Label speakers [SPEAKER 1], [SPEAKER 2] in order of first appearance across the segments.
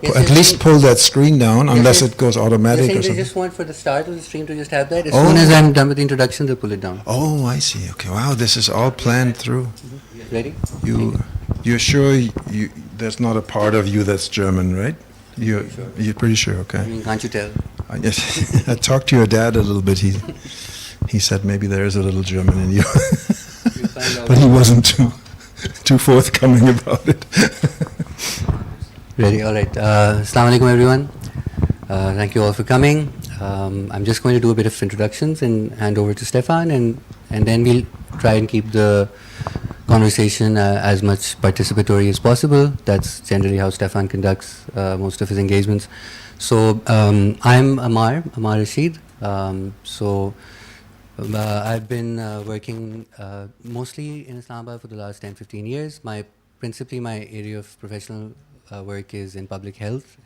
[SPEAKER 1] Yes,
[SPEAKER 2] at least pull that screen down, unless it goes automatic or
[SPEAKER 1] They
[SPEAKER 2] something.
[SPEAKER 1] just want for the start of the stream to just have that. As soon as I'm done with the introduction, they'll pull it down.
[SPEAKER 2] Oh, I see. Okay. Wow, this is all planned through.
[SPEAKER 1] Ready?
[SPEAKER 2] You're sure there's not a part of you that's German, right? You're pretty sure. Okay.
[SPEAKER 1] I mean, can't you tell?
[SPEAKER 2] Yes. I talked to your dad a little bit. He said maybe there is a little German in you, but he wasn't too forthcoming about it.
[SPEAKER 1] Ready? All right. Assalamu alaikum, everyone. Thank you all for coming. I'm just going to do a bit of introductions and hand over to Stefan, and then we'll try and keep the conversation as much participatory as possible. That's generally how Stefan conducts most of his engagements. So I'm Amar Rashid. I've been working mostly in Islamabad for the last 10-15 years. Principally my area of professional work is in public health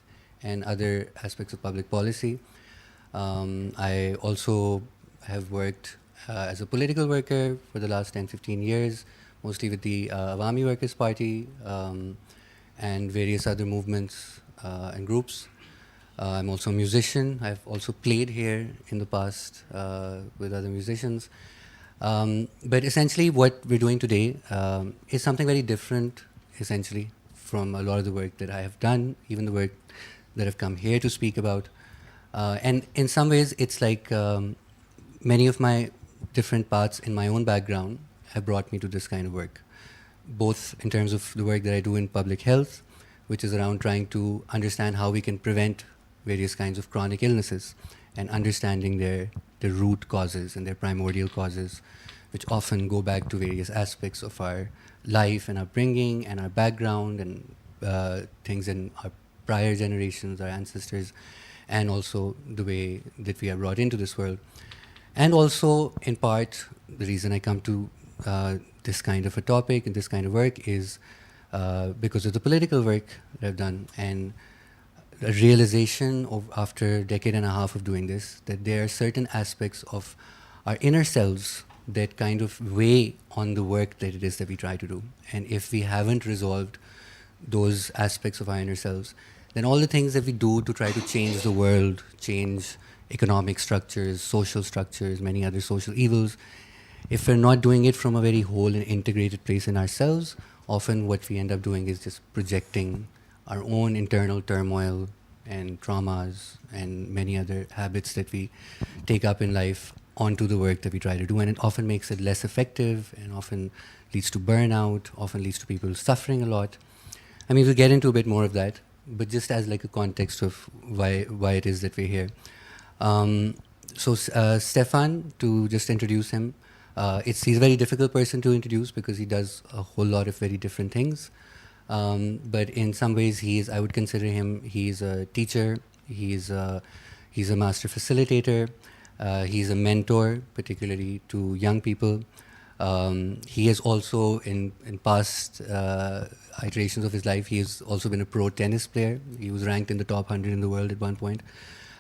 [SPEAKER 1] and other aspects of public policy. I also have worked as a political worker for the last 10-15 years, mostly with the Awami Workers' Party and various other movements and groups. I'm also a musician. I've also played here in the past with other musicians. But essentially what we're doing today is something very different, essentially, from a lot of the work that I have done, even the work that I've come here to speak about. And in some ways, it's like many of my different paths in my own background have brought me to this kind of work, both in terms of the work that I do in public health, which is around trying to understand how we can prevent various kinds of chronic illnesses and understanding their root causes and their primordial causes, which often go back to various aspects of our life and upbringing and our background and things in our prior generations, our ancestors, and also the way that we are brought into this world. And also, in part, the reason I come to this kind of a topic and this kind of work is because of the political work that I've done, and a realization of, after a decade and a half of doing this, that there are certain aspects of our inner selves that kind of weigh on the work that it is that we try to do. And if we haven't resolved those aspects of our inner selves, then all the things that we do to try to change the world, change economic structures, social structures, many other social evils, if we're not doing it from a very whole and integrated place in ourselves, often what we end up doing is just projecting our own internal turmoil and traumas and many other habits that we take up in life onto the work that we try to do. And it often makes it less effective and often leads to burnout, often leads to people suffering a lot. I mean, we'll get into a bit more of that, but just as like a context of why it is that we're here. Stefan, to just introduce him, he's a very difficult person to introduce because he does a whole lot of very different things. But in some ways, I would consider him, he's a teacher, he's a master facilitator, he's a mentor, particularly to young people. He has also, in past iterations of his life, he has also been a pro tennis player. He was ranked in the top 100 in the world at one point.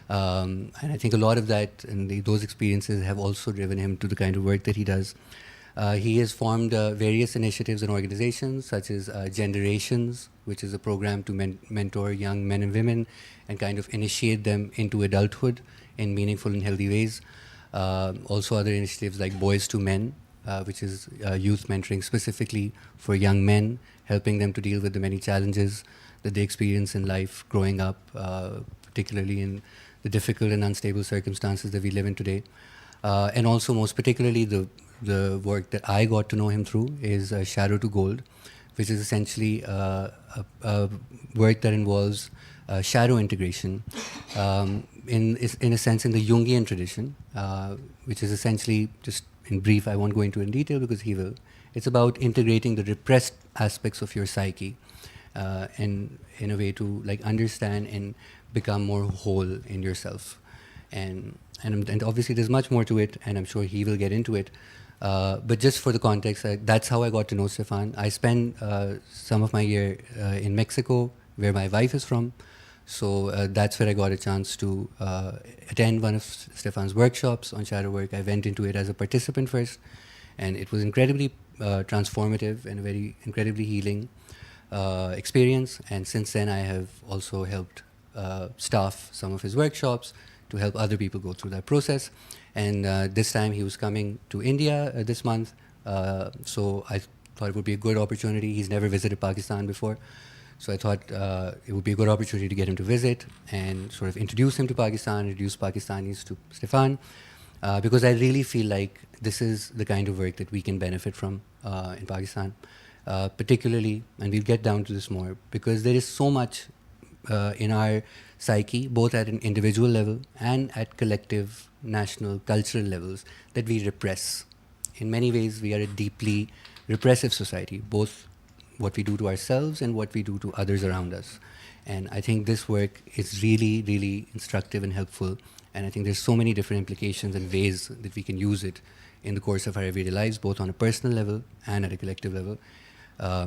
[SPEAKER 1] And I think a lot of that and those experiences have also driven him to the kind of work that he does. He has formed various initiatives and organizations such as Generations, which is a program to mentor young men and women and kind of initiate them into adulthood in meaningful and healthy ways. Also other initiatives like Boys to Men, which is youth mentoring specifically for young men, helping them to deal with the many challenges that they experience in life growing up, particularly in the difficult and unstable circumstances that we live in today. And also most particularly the work that I got to know him through is Shadow to Gold, which is essentially a work that involves shadow integration, in a sense in the Jungian tradition, which is essentially, just in brief, I won't go into it in detail because he will. It's about integrating the repressed aspects of your psyche in a way to like understand and become more whole in yourself. And obviously there's much more to it, and I'm sure he will get into it. But just for the context, that's how I got to know Stefan. I spent some of my year in Mexico, where my wife is from. So that's where I got a chance to attend one of Stefan's workshops on shadow work. I went into it as a participant first, and it was incredibly transformative and very incredibly healing. experience, and since then I have also helped staff some of his workshops to help other people go through that process. And this time he was coming to India this month, so I thought it would be a good opportunity. He's never visited Pakistan before, so I thought it would be a good opportunity to get him to visit and sort of introduce him to Pakistan, introduce Pakistanis to Stefan, because I really feel like this is the kind of work that we can benefit from in Pakistan, particularly, and we'll get down to this more, because there is so much in our psyche, both at an individual level and at collective, national, cultural levels, that we repress. In many ways, we are a deeply repressive society, both what we do to ourselves and what we do to others around us. And I think this work is really, really instructive and helpful. And I think there's so many different implications and ways that we can use it in the course of our everyday lives, both on a personal level and at a collective level.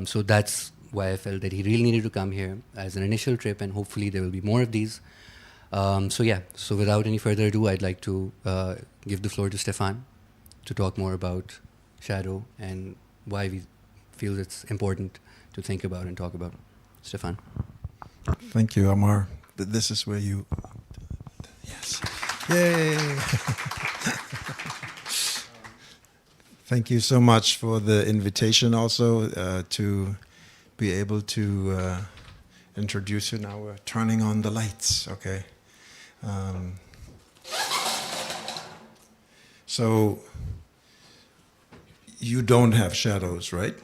[SPEAKER 1] So that's why I felt that he really needed to come here as an initial trip, and hopefully there will be more of these. So without any further ado, I'd like to give the floor to Stefan to talk more about shadow and why we feel it's important to think about and talk about. Stefan.
[SPEAKER 2] Thank you, Amar. This is where you... Yes. Yay! Thank you so much for the invitation also to be able to introduce you. Now we're turning on the lights, okay? So you don't have shadows, right?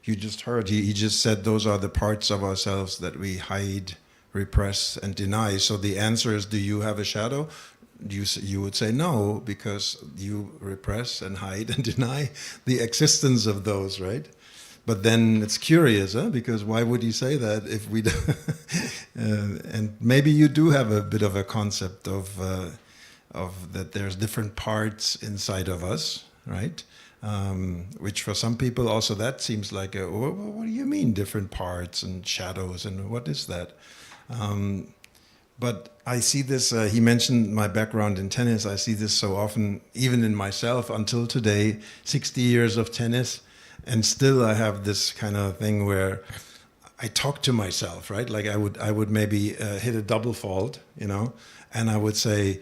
[SPEAKER 2] You just heard, he just said those are the parts of ourselves that we hide, repress, and deny. So the answer is, do you have a shadow? You would say no, because you repress and hide and deny the existence of those, right? But then it's curious, because why would he say that if we don't? And maybe you do have a bit of a concept of that there's different parts inside of us, right? Which for some people also that seems like what do you mean different parts and shadows and what is that? But I see this, he mentioned my background in tennis. I see this so often, even in myself until today, 60 years of tennis. And still I have this kind of thing where I talk to myself, right? Like I would maybe hit a double fault, and I would say,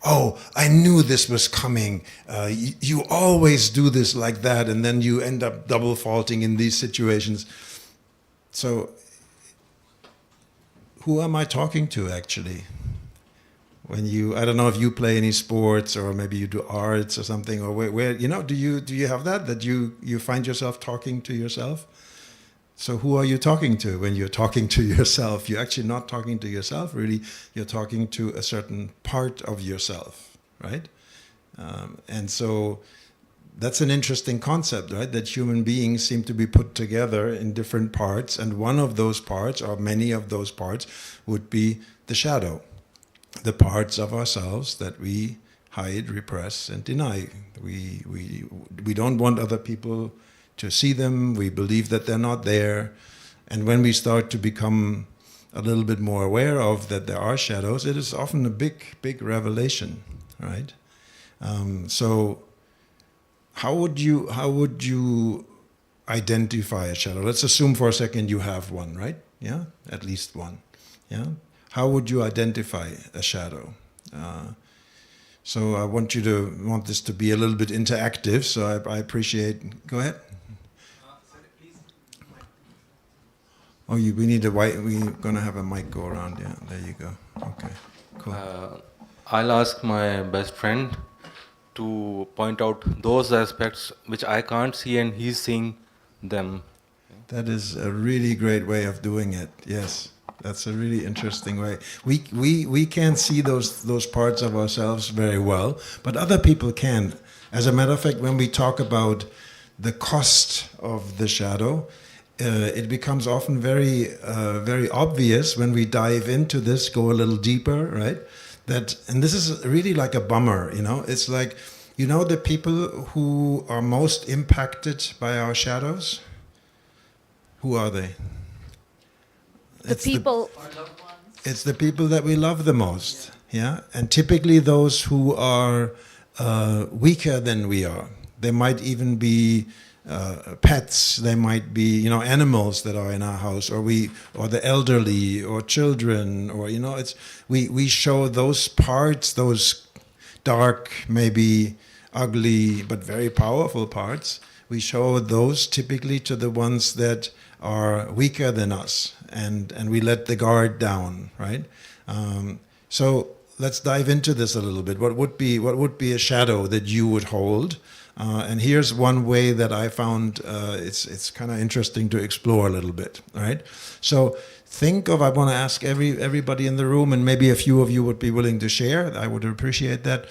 [SPEAKER 2] oh, I knew this was coming. You always do this like that, and then you end up double faulting in these situations. So who am I talking to actually? When I don't know if you play any sports or maybe you do arts or something, or where do you have that you find yourself talking to yourself? So who are you talking to when you're talking to yourself? You're actually not talking to yourself, really. You're talking to a certain part of yourself, right? And so that's an interesting concept, right? That human beings seem to be put together in different parts, and one of those parts, or many of those parts, would be the shadow. The parts of ourselves that we hide, repress, and deny. We don't want other people to see them. We believe that they're not there. And when we start to become a little bit more aware of that there are shadows, it is often a big, big revelation, right? So how would you identify a shadow? Let's assume for a second you have one, right? Yeah, at least one. Yeah. How would you identify a shadow? So I want this to be a little bit interactive. So I appreciate. Go ahead. Oh, we need a mic. We're gonna have a mic go around. Yeah, there you go. Okay, cool.
[SPEAKER 3] I'll ask my best friend to point out those aspects which I can't see, and he's seeing them.
[SPEAKER 2] That is a really great way of doing it. Yes. That's a really interesting way. We can't see those parts of ourselves very well, but other people can. As a matter of fact, when we talk about the cost of the shadow, it becomes often very obvious when we dive into this, go a little deeper, right? And this is really like a bummer, It's like, the people who are most impacted by our shadows. Who are they?
[SPEAKER 4] Our loved ones.
[SPEAKER 2] It's the people that we love the most, yeah? And typically those who are weaker than we are. They might even be pets, they might be, animals that are in our house, or the elderly, or children, or we show those parts, those dark, maybe ugly, but very powerful parts. We show those typically to the ones that are weaker than us, and we let the guard down, right? So let's dive into this a little bit. What would be a shadow that you would hold? And here's one way that I found it's kind of interesting to explore a little bit, right? So think of, I want to ask everybody in the room, and maybe a few of you would be willing to share. I would appreciate that.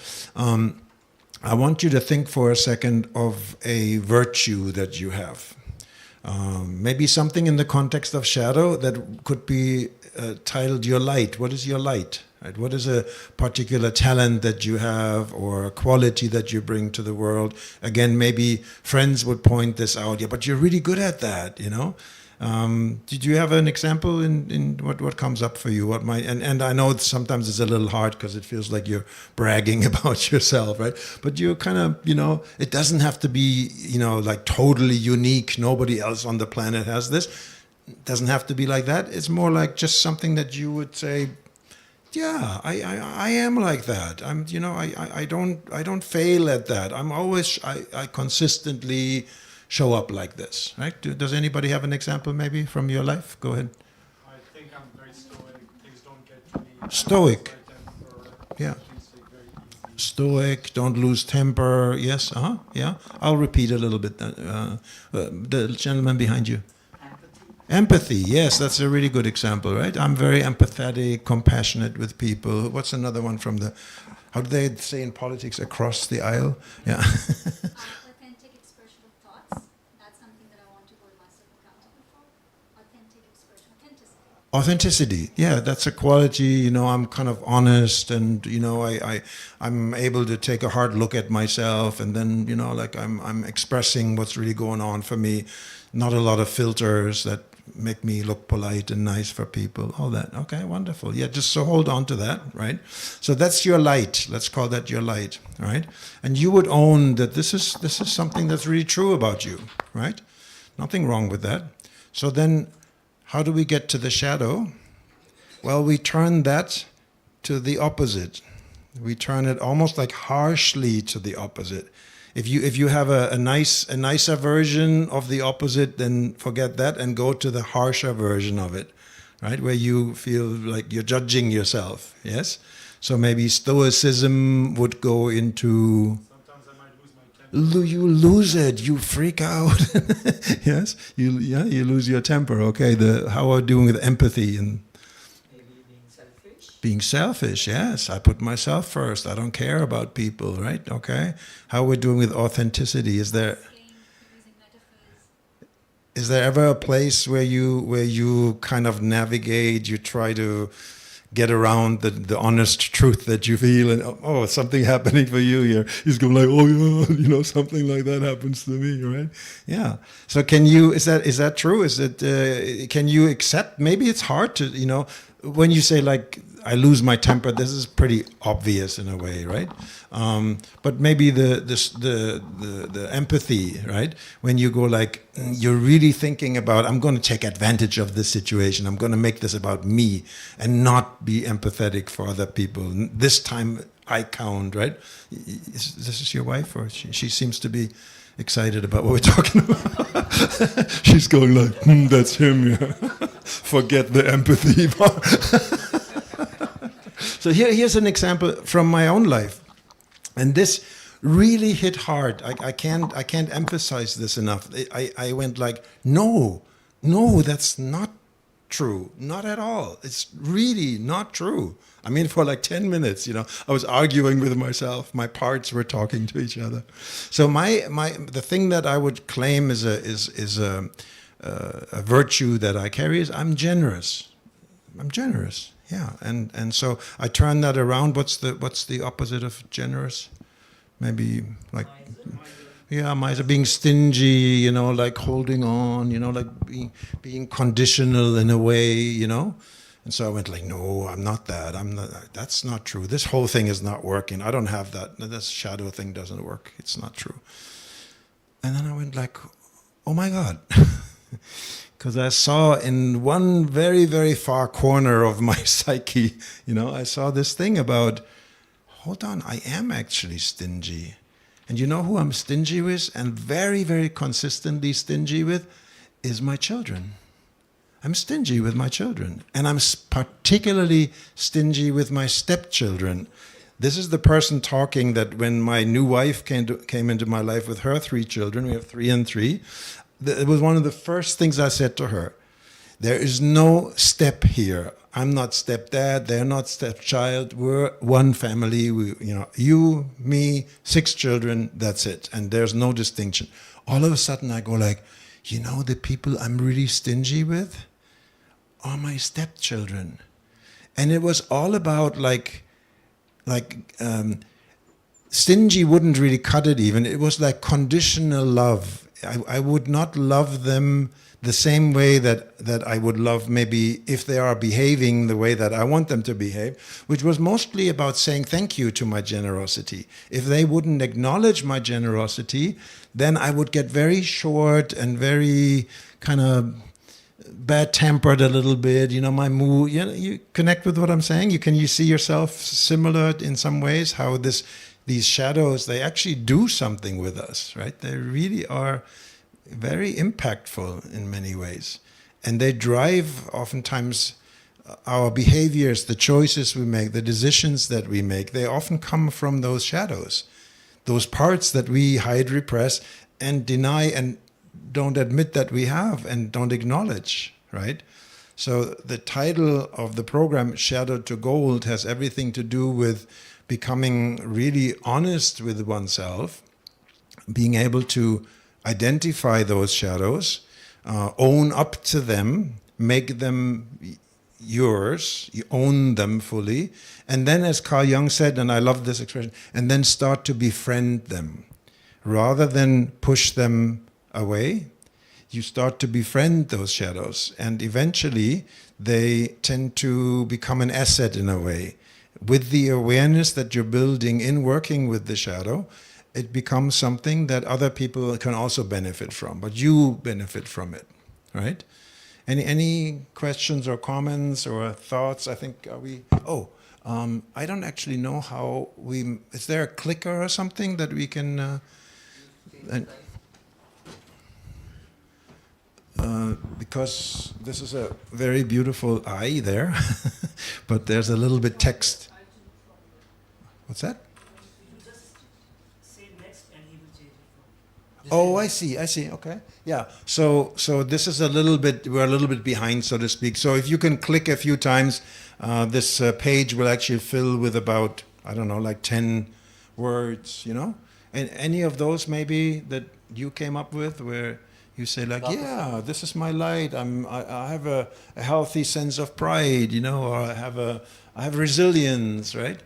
[SPEAKER 2] I want you to think for a second of a virtue that you have. Maybe something in the context of shadow that could be titled your light. What is your light? Right? What is a particular talent that you have, or a quality that you bring to the world? Again, maybe friends would point this out. Yeah, but you're really good at that, Did you have an example in what comes up for you? What might, and I know sometimes it's a little hard because it feels like you're bragging about yourself, right? But you're kind of, it doesn't have to be, like totally unique. Nobody else on the planet has this. It doesn't have to be like that. It's more like just something that you would say, yeah, I am like that. I don't fail at that. I consistently show up like this, right? Does anybody have an example maybe from your life? Go ahead.
[SPEAKER 5] I think I'm very stoic. Things don't get to me.
[SPEAKER 2] Stoic. Yeah.
[SPEAKER 5] Things take very easy.
[SPEAKER 2] Stoic, don't lose temper. Yes, yeah. I'll repeat a little bit. The gentleman behind you. Empathy, yes, that's a really good example, right? I'm very empathetic, compassionate with people. What's another one from how do they say in politics, across the aisle? Yeah.
[SPEAKER 6] Authentic expression of thoughts. That's something that I want to hold myself accountable for. Authentic expression, authenticity.
[SPEAKER 2] Authenticity, yeah, that's a quality. I'm kind of honest, and I'm able to take a hard look at myself, and then like I'm expressing what's really going on for me. Not a lot of filters that make me look polite and nice for people. All that. Okay, wonderful. Yeah, just so hold on to that, right? So that's your light. Let's call that your light, right? And you would own that this is something that's really true about you, right? Nothing wrong with that. So then, how do we get to the shadow? Well, we turn that to the opposite. We turn it almost like harshly to the opposite. If you have a nicer version of the opposite, then forget that and go to the harsher version of it, right? Where you feel like you're judging yourself. Yes. So maybe stoicism would go into.
[SPEAKER 5] Sometimes I might lose my temper.
[SPEAKER 2] You lose it. You freak out. Yes. You lose your temper. Okay. How are we doing with empathy and. Being selfish, yes. I put myself first. I don't care about people, right? Okay. How are we doing with authenticity? Is there ever a place where you kind of navigate, you try to get around the honest truth that you feel, and something happening for you here. He's going like, oh yeah, something like that happens to me, right? Yeah. So is that true? Is it can you accept? Maybe it's hard to when you say like, I lose my temper, this is pretty obvious in a way, right? But maybe the empathy, right? When you go like, you're really thinking about, I'm going to take advantage of this situation. I'm going to make this about me and not be empathetic for other people. This time I count, right? This is your wife, or she seems to be excited about what we're talking about. She's going like, that's him, yeah. Forget the empathy part. So here's an example from my own life, and this really hit hard. I can't emphasize this enough. I went like, no, that's not true, not at all. It's really not true. I mean, for like 10 minutes, I was arguing with myself. My parts were talking to each other. So the thing that I would claim is a virtue that I carry is I'm generous. I'm generous. Yeah, and so I turn that around. What's the opposite of generous? Maybe like, miser, being stingy. Like holding on. Like being conditional in a way. And so I went like, no, I'm not that. I'm not. That's not true. This whole thing is not working. I don't have that. This shadow thing doesn't work. It's not true. And then I went like, oh my God. Because I saw in one very, very far corner of my psyche, I saw this thing about, hold on, I am actually stingy. And you know who I'm stingy with and very, very consistently stingy with is my children. I'm stingy with my children. And I'm particularly stingy with my stepchildren. This is the person talking that when my new wife came into my life with her 3 children, we have 3 and 3, it was one of the first things I said to her. There is no step here. I'm not stepdad, they're not stepchild, we're one family, you, me, 6 children, that's it. And there's no distinction. All of a sudden I go like, the people I'm really stingy with are my stepchildren. And it was all about stingy wouldn't really cut it even. It was like conditional love. I would not love them the same way that I would love maybe if they are behaving the way that I want them to behave, which was mostly about saying thank you to my generosity. If they wouldn't acknowledge my generosity, then I would get very short and very kind of bad-tempered a little bit, my mood. You connect with what I'm saying? You see yourself similar in some ways, how these shadows, they actually do something with us, right? They really are very impactful in many ways. And they drive oftentimes our behaviors, the choices we make, the decisions that we make. They often come from those shadows, those parts that we hide, repress, and deny and don't admit that we have and don't acknowledge, right? So the title of the program, Shadow to Gold, has everything to do with becoming really honest with oneself, being able to identify those shadows, own up to them, make them yours, you own them fully, and then, as Carl Jung said, and I love this expression, and then start to befriend them. Rather than push them away, you start to befriend those shadows, and eventually they tend to become an asset in a way. With the awareness that you're building in working with the shadow, it becomes something that other people can also benefit from, but you benefit from it, right? Any questions or comments or thoughts? I think, I don't actually know how is there a clicker or something that we can, because this is a very beautiful eye there, but there's a little bit text. What's that? Oh, I see. Okay. Yeah. So this is we're a little bit behind, so to speak. So if you can click a few times, this page will actually fill with about, 10 words, And any of those maybe that you came up with where you say yeah, this is my light. I have a healthy sense of pride, or I have resilience, right?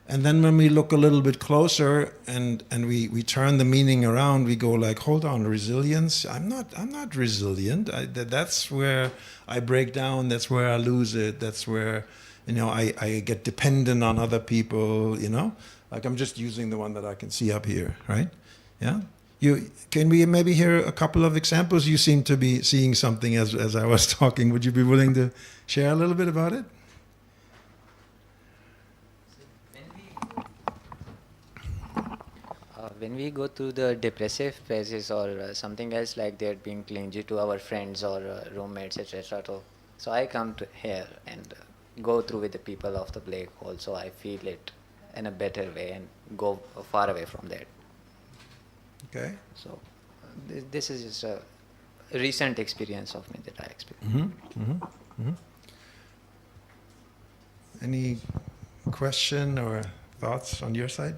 [SPEAKER 2] And then when we look a little bit closer and we turn the meaning around, we go like, hold on, resilience? I'm not resilient. That's where I break down. That's where I lose it. That's where, I get dependent on other people, Like I'm just using the one that I can see up here, right? Yeah? Can we maybe hear a couple of examples? You seem to be seeing something as I was talking. Would you be willing to share a little bit about it?
[SPEAKER 7] When we go through the depressive phases or something else like that, being clingy to our friends or roommates, etc. So I come to here and go through with the people of the black hole, so I feel it in a better way and go far away from that.
[SPEAKER 2] Okay.
[SPEAKER 7] So this is just a recent experience of me that I experienced.
[SPEAKER 2] Mm-hmm. Mm-hmm. Mm-hmm. Any question or thoughts on your side?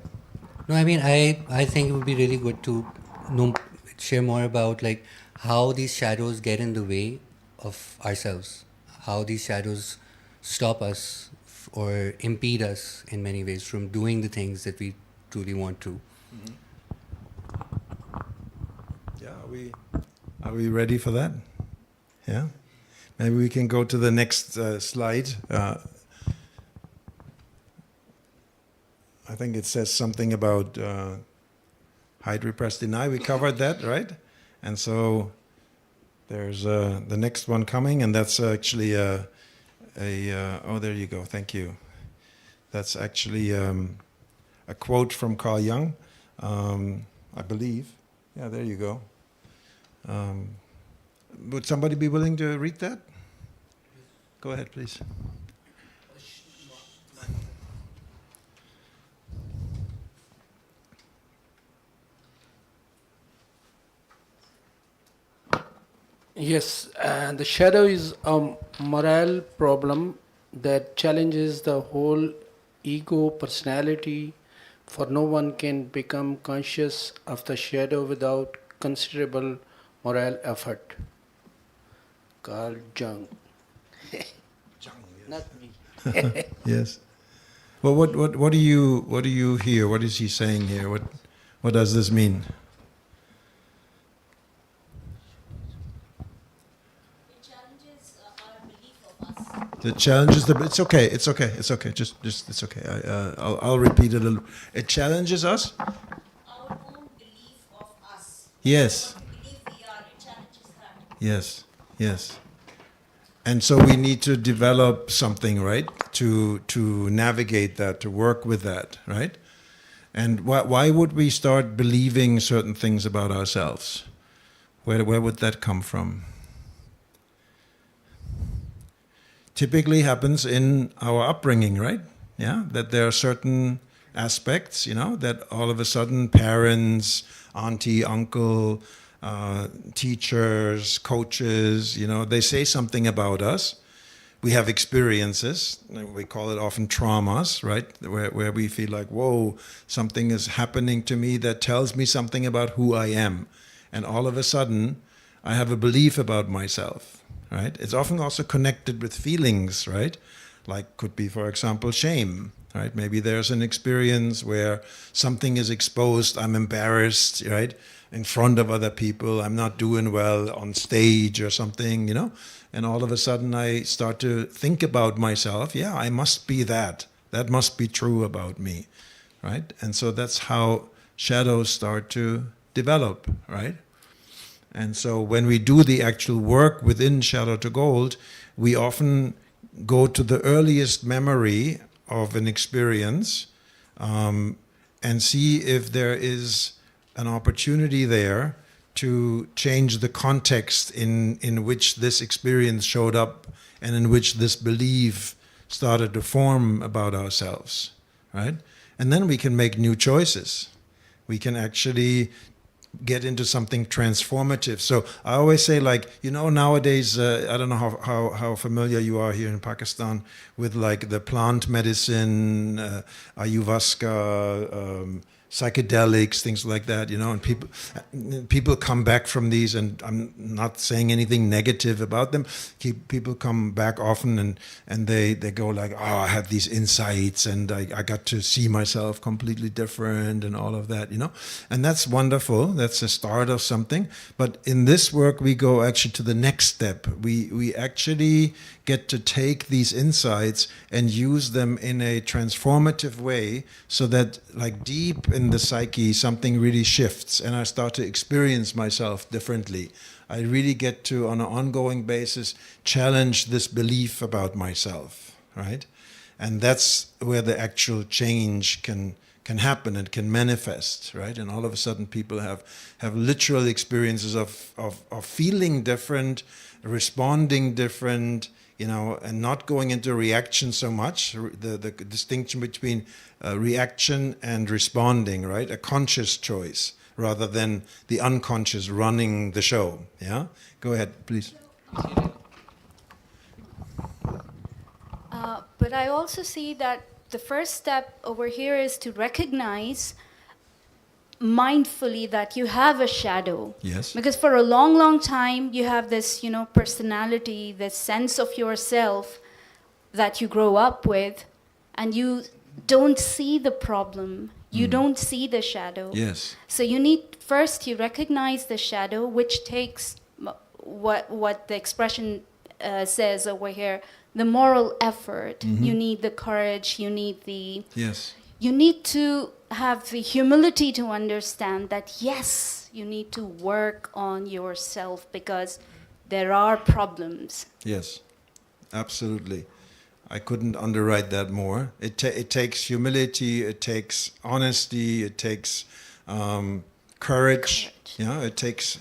[SPEAKER 1] No, I think it would be really good to share more about how these shadows get in the way of ourselves, how these shadows stop us or impede us in many ways from doing the things that we truly want to.
[SPEAKER 2] Mm-hmm. Yeah, are we ready for that? Yeah? Maybe we can go to the next slide. I think it says something about hide, repress, deny. We covered that, right? And so There's the next one coming, and that's actually oh, there you go. Thank you. That's actually a quote from Carl Jung, I believe. Yeah, there you go. Would somebody be willing to read that? Go ahead, please.
[SPEAKER 8] Yes, and the shadow is a moral problem that challenges the whole ego personality, for no one can become conscious of the shadow without considerable moral effort. Carl Jung. Not me.
[SPEAKER 2] Yes. Well, what do you hear? What is he saying here? What does this mean?
[SPEAKER 6] It challenges our belief of us.
[SPEAKER 2] The challenge is it's okay. It's okay. It's okay. Just it's okay. I'll repeat it a little. It challenges us.
[SPEAKER 6] Our own belief of us.
[SPEAKER 2] Yes.
[SPEAKER 6] What we believe we are, it challenges that.
[SPEAKER 2] Yes. Yes. And so we need to develop something, right, to navigate that, to work with that, right? And why would we start believing certain things about ourselves? Where would that come from? Typically happens in our upbringing, right? Yeah, that there are certain aspects, that all of a sudden parents, auntie, uncle, teachers, coaches, they say something about us. We have experiences, we call it often traumas, right? Where we feel like, whoa, something is happening to me that tells me something about who I am. And all of a sudden, I have a belief about myself, right? It's often also connected with feelings, right? Like could be, for example, shame, right? Maybe there's an experience where something is exposed, I'm embarrassed, right? In front of other people, I'm not doing well on stage or something, and all of a sudden I start to think about myself, yeah, I must be that. That must be true about me, right? And so that's how shadows start to develop, right? And so when we do the actual work within Shadow to Gold, we often go to the earliest memory of an experience and see if there is an opportunity there to change the context in which this experience showed up and in which this belief started to form about ourselves, right? And then we can make new choices. We can actually get into something transformative. So I always say, nowadays, I don't know how familiar you are here in Pakistan with the plant medicine, Ayurveda, psychedelics, things like that, and people come back from these, and I'm not saying anything negative about them. People come back often and they go like, oh, I had these insights and I got to see myself completely different and all of that, and that's wonderful. That's a start of something. But in this work, we go actually to the next step. We actually get to take these insights and use them in a transformative way, so that deep in the psyche something really shifts and I start to experience myself differently. I really get to, on an ongoing basis, challenge this belief about myself, right? And that's where the actual change can happen and can manifest, right? And all of a sudden people have literal experiences of feeling different, responding different, and not going into reaction so much, the distinction between reaction and responding, right? A conscious choice rather than the unconscious running the show, yeah? Go ahead, please.
[SPEAKER 4] But I also see that the first step over here is to recognize mindfully that you have a shadow.
[SPEAKER 2] Yes.
[SPEAKER 4] Because for a long, long time, you have this, personality, this sense of yourself that you grow up with, and you don't see the problem. You don't see the shadow.
[SPEAKER 2] Yes.
[SPEAKER 4] So you recognize the shadow, which takes what the expression says over here, the moral effort.
[SPEAKER 2] Mm-hmm.
[SPEAKER 4] You need the courage, you need
[SPEAKER 2] Yes.
[SPEAKER 4] you need to have the humility to understand that, yes, you need to work on yourself, because there are problems.
[SPEAKER 2] Yes, absolutely. I couldn't underwrite that more. It takes humility, it takes honesty, it takes courage. Yeah, it takes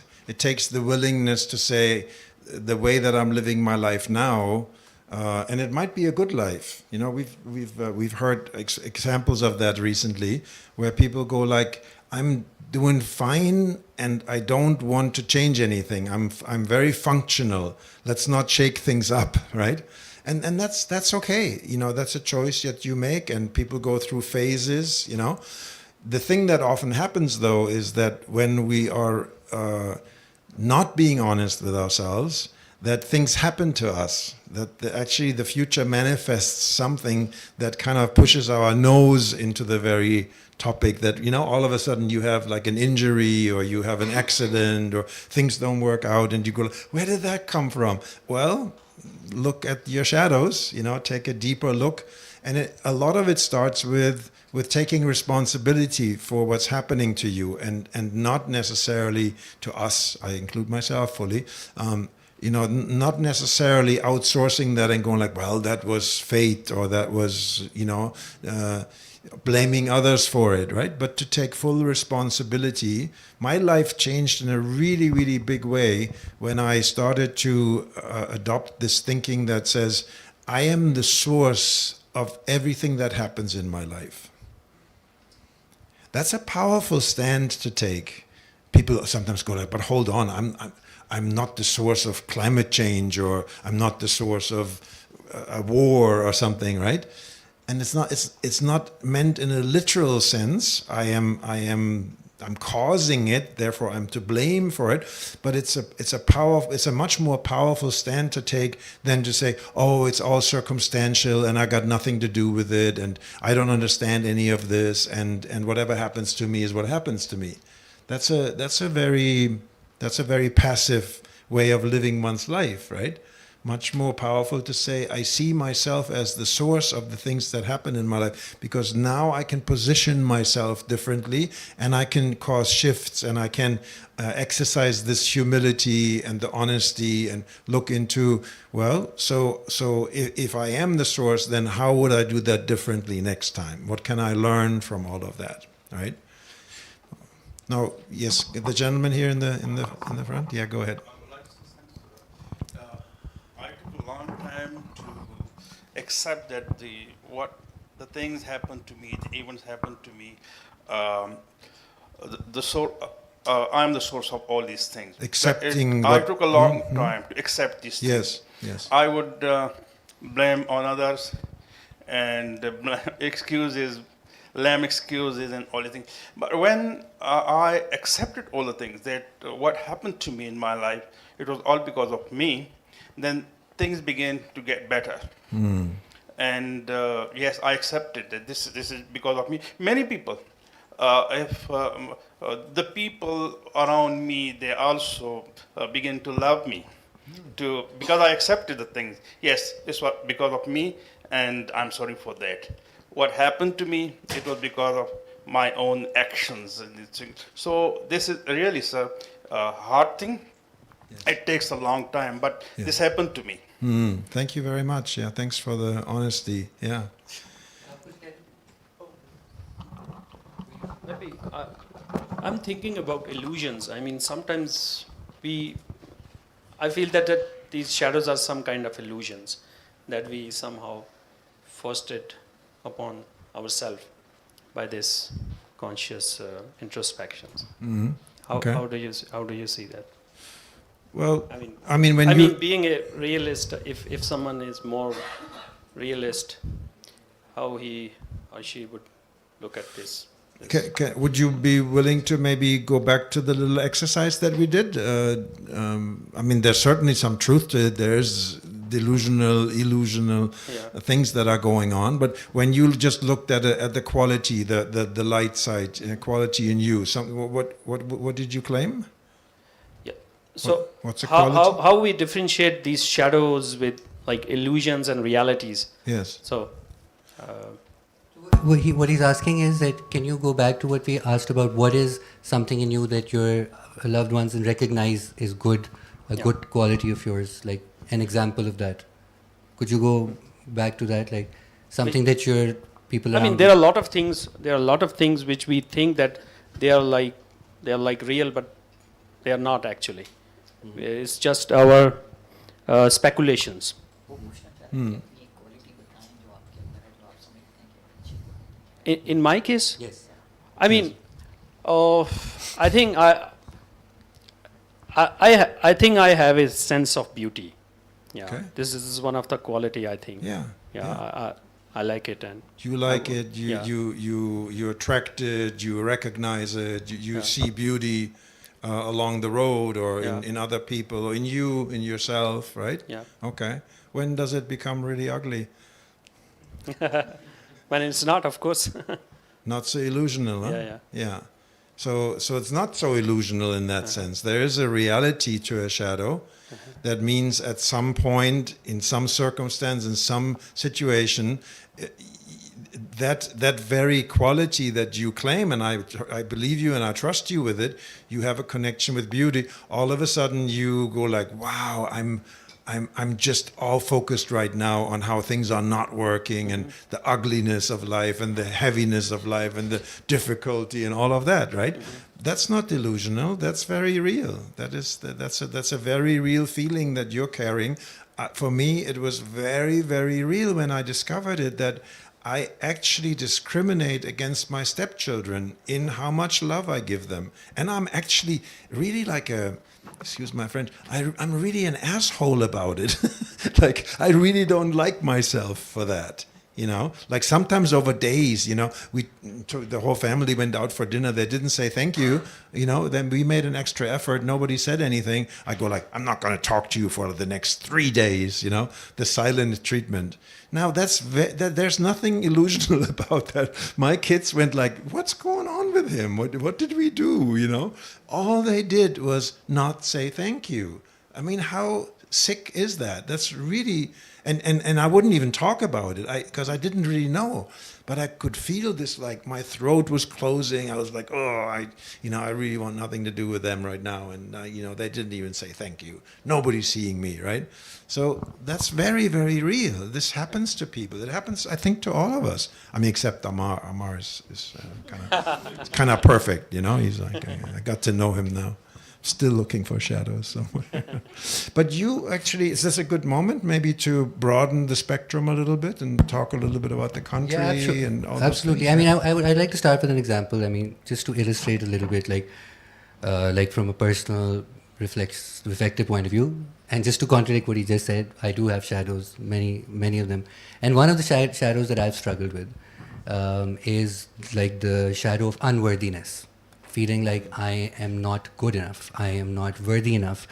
[SPEAKER 2] the willingness to say the way that I'm living my life now, and it might be a good life. You know, we've heard examples of that recently, where people go like, I'm doing fine and I don't want to change anything. I'm very functional. Let's not shake things up, right? And that's okay. You know, that's a choice that you make, and people go through phases, you know. The thing that often happens, though, is that when we are not being honest with ourselves, that things happen to us, that actually the future manifests something that kind of pushes our nose into the very topic that, you know, all of a sudden you have like an injury or you have an accident or things don't work out and you go, where did that come from? Well, look at your shadows, you know, take a deeper look. And a lot of it starts with taking responsibility for what's happening to you, and not necessarily to us, I include myself fully, you know, not necessarily outsourcing that and going like, well, that was fate, or that was, you know, blaming others for it, right? But to take full responsibility. My life changed in a really, really big way when I started to adopt this thinking that says, I am the source of everything that happens in my life. That's a powerful stand to take. People sometimes go like, but hold on, I'm not the source of climate change, or I'm not the source of a war or something, right? And it's not meant in a literal sense. I'm causing it, therefore I'm to blame for it. But it's a much more powerful stand to take than to say, oh, it's all circumstantial and I got nothing to do with it, and I don't understand any of this, and whatever happens to me is what happens to me. That's a very passive way of living one's life, right? Much more powerful to say, I see myself as the source of the things that happen in my life, because now I can position myself differently, and I can cause shifts, and I can exercise this humility and the honesty and look into, well, so if I am the source, then how would I do that differently next time? What can I learn from all of that, right? Now, yes, the gentleman here in the front. Yeah, go ahead.
[SPEAKER 9] I took a long time to accept that the things happen to me, the events happen to me. I'm the source of all these things.
[SPEAKER 2] Accepting.
[SPEAKER 9] I took a long time to accept these things.
[SPEAKER 2] Yes, yes.
[SPEAKER 9] I would blame on others and excuses, lame excuses and all the things. But when I accepted all the things, that what happened to me in my life, it was all because of me, then things began to get better. And yes, I accepted that this is because of me. Many people, if the people around me, they also begin to love me, because I accepted the things. Yes, this was because of me, and I'm sorry for that. What happened to me, it was because of my own actions. So this is really, sir, a hard thing. Yes. It takes a long time, but this happened to me.
[SPEAKER 2] Thank you very much. Yeah, thanks for the honesty. Yeah.
[SPEAKER 10] Maybe I'm thinking about illusions. I mean, sometimes I feel that these shadows are some kind of illusions that we somehow foisted upon ourselves by this conscious introspections. How do you see that?
[SPEAKER 2] Well,
[SPEAKER 10] I mean, being a realist, if someone is more realist, how he or she would look at this.
[SPEAKER 2] Would you be willing to maybe go back to the little exercise that we did? I mean, there's certainly some truth to it. There's illusional things that are going on. But when you just looked at the quality, the light side, quality in you, what did you claim?
[SPEAKER 10] Yeah. So
[SPEAKER 2] what's the quality?
[SPEAKER 10] How we differentiate these shadows with like illusions and realities?
[SPEAKER 2] Yes.
[SPEAKER 10] So.
[SPEAKER 1] What he's asking is that, can you go back to what we asked about, what is something in you that your loved ones recognize is good, a good quality of yours, like an example of that. Could you go back to that, like something that your people
[SPEAKER 10] I mean,
[SPEAKER 1] around
[SPEAKER 10] there
[SPEAKER 1] you-
[SPEAKER 10] are a lot of things. There are a lot of things which we think that they are like real, but they are not actually. It's just our speculations. In my case,
[SPEAKER 1] Yes.
[SPEAKER 10] I mean, I think I think I have a sense of beauty. Yeah,
[SPEAKER 2] Okay.
[SPEAKER 10] this is one of the quality I think.
[SPEAKER 2] Yeah.
[SPEAKER 10] I like it, and
[SPEAKER 2] You like it. You
[SPEAKER 10] yeah.
[SPEAKER 2] you're attracted. You recognize it. You see beauty along the road, or
[SPEAKER 10] Yeah.
[SPEAKER 2] in other people, or in you, in yourself, right?
[SPEAKER 10] Yeah.
[SPEAKER 2] Okay. When does it become really ugly?
[SPEAKER 10] when it's not, of course.
[SPEAKER 2] Not so illusional, huh?
[SPEAKER 10] Yeah.
[SPEAKER 2] Yeah. So it's not so illusional in that sense. There is a reality to a shadow. That means at some point, in some circumstance, in some situation, that very quality that you claim, and I believe you and I trust you with it, you have a connection with beauty. All of a sudden, you go like, "Wow, I'm just all focused right now on how things are not working, and the ugliness of life, and the heaviness of life, and the difficulty, and all of that." Right? That's not delusional. That's very real. That's a very real feeling that you're carrying. For me, it was very, very real when I discovered it, that I actually discriminate against my stepchildren in how much love I give them. And I'm actually really like excuse my French, I'm really an asshole about it. Like, I really don't like myself for that. You know, like sometimes over days, you know, the whole family went out for dinner. They didn't say thank you. You know, then we made an extra effort. Nobody said anything. I go like, I'm not going to talk to you for the next 3 days. You know, the silent treatment. Now there's nothing illusional about that. My kids went like, what's going on with him? What did we do? You know, all they did was not say thank you. I mean, how sick is that? That's really. And I wouldn't even talk about it because I didn't really know, but I could feel this, like my throat was closing. I was like, I really want nothing to do with them right now. And they didn't even say thank you. Nobody's seeing me, right? So that's very, very real. This happens to people. It happens, I think, to all of us. I mean, except Amar. Amar is kind of perfect. You know, he's like, I got to know him now. Still looking for shadows somewhere. But you actually, is this a good moment maybe to broaden the spectrum a little bit and talk a little bit about the country and all those
[SPEAKER 1] absolutely.
[SPEAKER 2] things?
[SPEAKER 1] I mean, I'd like to start with an example. I mean, just to illustrate a little bit, like from a personal reflective point of view, and just to contradict what he just said, I do have shadows, many of them. And one of the shadows that I've struggled with is like the shadow of unworthiness. Feeling like I am not good enough, I am not worthy enough.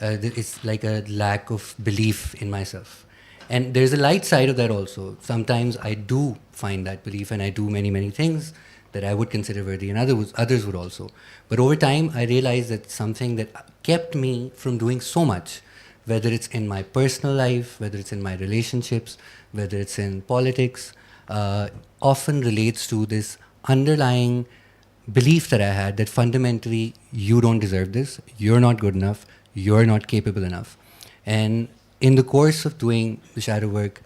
[SPEAKER 1] It's like a lack of belief in myself. And there's a light side of that also. Sometimes I do find that belief, and I do many things that I would consider worthy, and others would also. But over time, I realized that something that kept me from doing so much, whether it's in my personal life, whether it's in my relationships, whether it's in politics, often relates to this underlying belief that I had that fundamentally you don't deserve this, you're not good enough, you're not capable enough. And in the course of doing the shadow work,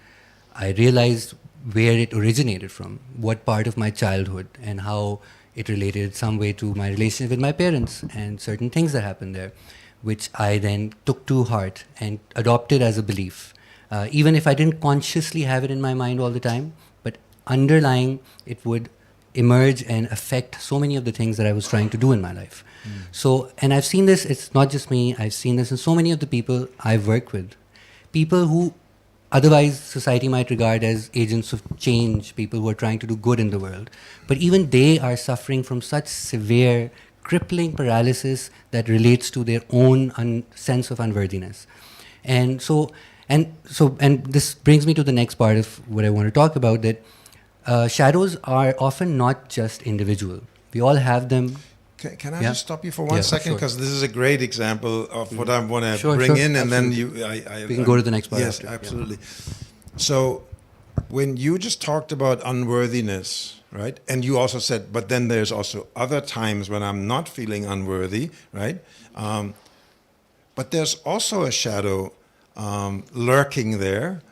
[SPEAKER 1] I realized where it originated from, what part of my childhood, and how it related some way to my relationship with my parents and certain things that happened there, which I then took to heart and adopted as a belief. Even if I didn't consciously have it in my mind all the time, but underlying it would emerge and affect so many of the things that I was trying to do in my life. So, and I've seen this, it's not just me, I've seen this in so many of the people I've worked with. People who otherwise society might regard as agents of change, people who are trying to do good in the world. But even they are suffering from such severe, crippling paralysis that relates to their own sense of unworthiness. And this brings me to the next part of what I want to talk about, that shadows are often not just individual. We all have them.
[SPEAKER 2] Can I just stop you for one second?
[SPEAKER 1] Sure.
[SPEAKER 2] Because this is a great example of what I want to bring in, and
[SPEAKER 1] absolutely.
[SPEAKER 2] then
[SPEAKER 1] we can go to the next part.
[SPEAKER 2] Yes,
[SPEAKER 1] after.
[SPEAKER 2] absolutely. So, when you just talked about unworthiness, right? And you also said, but then there's also other times when I'm not feeling unworthy, right? But there's also a shadow lurking there